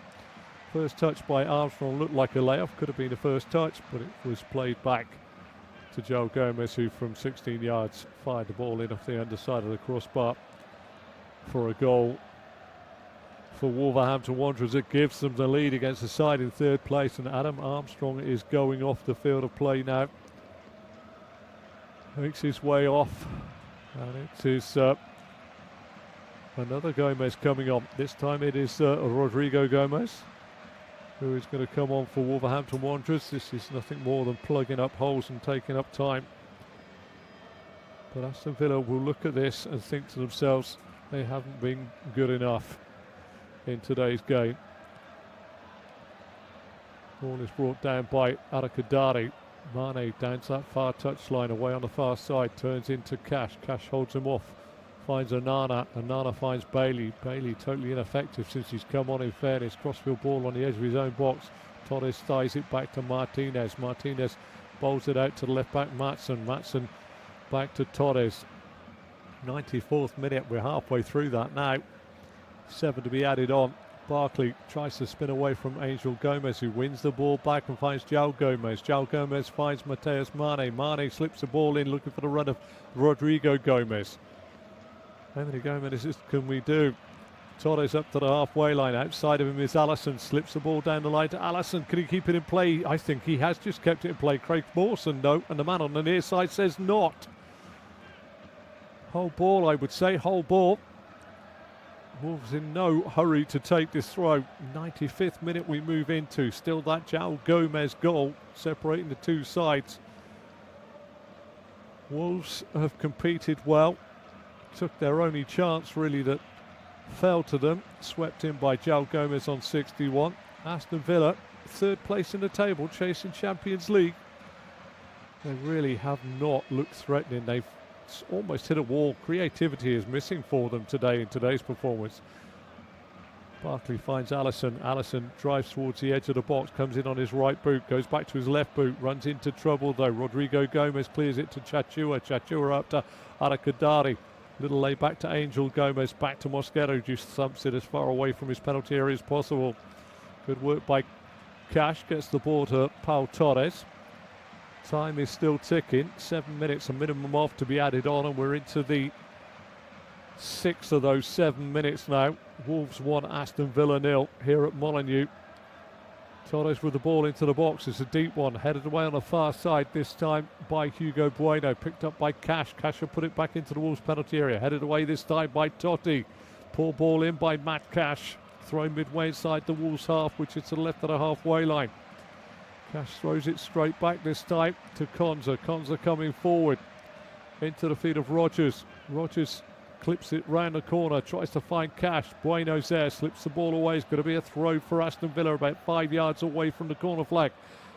A: First touch by Armstrong looked like a layoff, could have been the first touch, but it was played back to João Gomez, who from 16 yards fired the ball in off the underside of the crossbar for a goal for Wolverhampton Wanderers. It gives them the lead against the side in third place, and Adam Armstrong is going off the field of play now. Makes his way off, and it is another Gomez coming on. This time it is Rodrigo Gomez who is going to come on for Wolverhampton Wanderers. This is nothing more than plugging up holes and taking up time. But Aston Villa will look at this and think to themselves, they haven't been good enough in today's game. Ball is brought down by Arakadari. Mane down to that far touchline, away on the far side, turns into Cash. Cash holds him off, finds Onana. Onana finds Bailey. Bailey totally ineffective since he's come on, in fairness. Crossfield ball on the edge of his own box. Torres ties it back to Martinez. Martinez bowls it out to the left back Maatsen. Maatsen back to Torres. 94th minute, we're halfway through that now. 7 to be added on. Barkley tries to spin away from Angel Gomez, who wins the ball back and finds João Gomez. João Gomez finds Mateus Mane. Mane slips the ball in, looking for the run of Rodrigo Gomez. How many Gomez's can we do? Torres up to the halfway line. Outside of him is Alisson. Slips the ball down the line to Alisson. Can he keep it in play? I think he has just kept it in play. Craig Pawson, no. And the man on the near side says not. Whole ball, I would say. Whole ball. Wolves in no hurry to take this throw. 95th minute we move into. Still that João Gomez goal separating the two sides. Wolves have competed well. Took their only chance really that fell to them. Swept in by João Gomez on 61. Aston Villa, third place in the table, chasing Champions League. They really have not looked threatening. They've almost hit a wall. Creativity is missing for them today in today's performance. Barkley finds Allison. Allison drives towards the edge of the box, comes in on his right boot, goes back to his left boot, runs into trouble though. Rodrigo Gomez clears it to Chachua. Chachua up to Arakadari. Little lay back to Angel Gomez, back to Mosquera, who just thumps it as far away from his penalty area as possible. Good work by Cash, gets the ball to Pau Torres. Time is still ticking, 7 minutes, a minimum off to be added on, and we're into the 6 of those 7 minutes now. Wolves 1, Aston Villa 0 here at Molineux. Torres with the ball into the box. It's a deep one, headed away on the far side, this time by Hugo Bueno, picked up by Cash. Cash will put it back into the Wolves penalty area, headed away this time by Totti. Poor ball in by Matt Cash, thrown midway inside the Wolves half, which is to the left of the halfway line. Cash throws it straight back this time to Konza. Konza coming forward into the feet of Rogers. Rogers clips it round the corner, tries to find Cash. Bueno's there, slips the ball away. It's going to be a throw for Aston Villa about 5 yards away from the corner flag.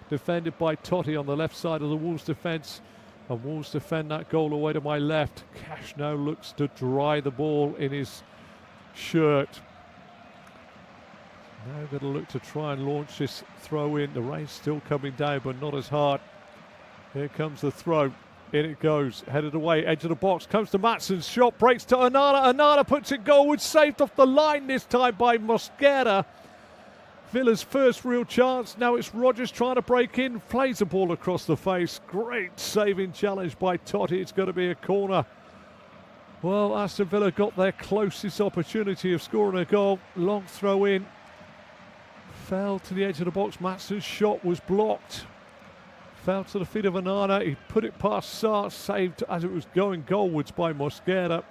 A: Defended by Totti on the left side of the Wolves defence. And Wolves defend that goal away to my left. Cash now looks to dry the ball in his shirt. Now going to look to try and launch this throw in. The rain's still coming down, but not as hard. Here comes the throw. In it goes, headed away, edge of the box, comes to Matson's shot, breaks to Onana. Onana puts it goalwards, saved off the line this time by Mosquera. Villa's first real chance. Now it's Rogers trying to break in, plays the ball across the face. Great saving challenge by Totti. It's going to be a corner. Well, Aston Villa got their closest opportunity of scoring a goal. Long throw in. Fell to the edge of the box. Matson's shot was blocked. Fell to the feet of Onana. He put it past Sarr, saved as it was going goalwards by Mosquera.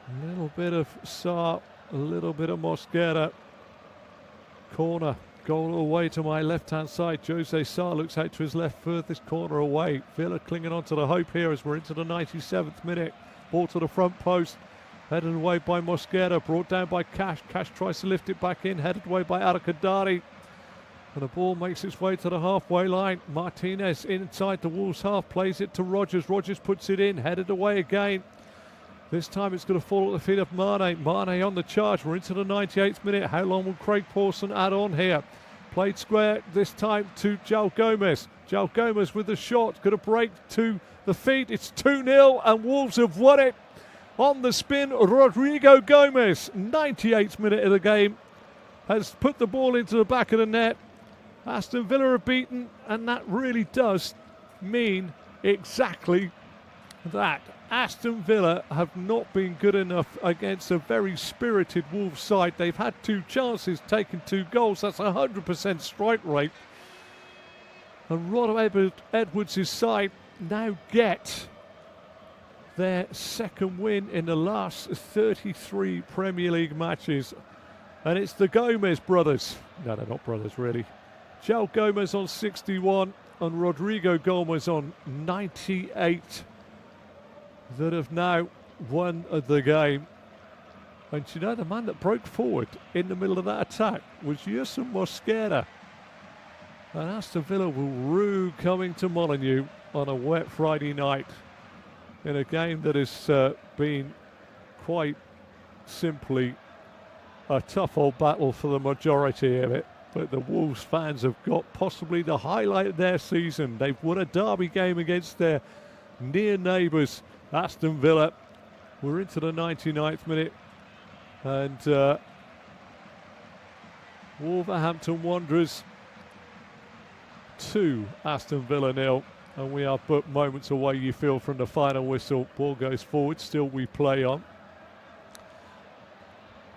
A: A little bit of Sarr, a little bit of Mosquera. Corner, goal away to my left-hand side. Jose Sarr looks out to his left, furthest corner away. Villa clinging on to the hope here as we're into the 97th minute. Ball to the front post. Headed away by Mosquera, brought down by Cash. Cash tries to lift it back in, headed away by Arakadari. And the ball makes its way to the halfway line. Martinez inside the Wolves half, plays it to Rogers. Rogers puts it in, headed away again. This time it's going to fall at the feet of Mane. Mane on the charge. We're into the 98th minute. How long will Craig Pawson add on here? Played square this time to João Gomes. João Gomes with the shot. Going to break to the feet. It's 2-0 and Wolves have won it. On the spin, Rodrigo Gomez, 98th minute of the game, has put the ball into the back of the net. Aston Villa are beaten, and that really does mean exactly that. Aston Villa have not been good enough against a very spirited Wolves side. They've had 2 chances, taken 2 goals. That's 100% strike rate. And Rod Edwards' side now get their second win in the last 33 Premier League matches. And it's the Gomez brothers. No, they're not brothers, really. João Gomes on 61 and Rodrigo Gomez on 98 that have now won the game. And you know, the man that broke forward in the middle of that attack was Yerson Mosquera. And Aston Villa will rue coming to Molineux on a wet Friday night in a game that has been quite simply a tough old battle for the majority of it. But the Wolves fans have got possibly the highlight of their season. They've won a derby game against their near neighbours, Aston Villa. We're into the 99th minute. And Wolverhampton Wanderers 2, Aston Villa 0. And we are but moments away, you feel, from the final whistle. Ball goes forward, still we play on.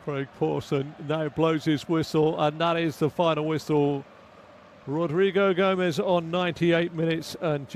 A: Craig Pawson now blows his whistle, and that is the final whistle. Rodrigo Gomez on 98 minutes and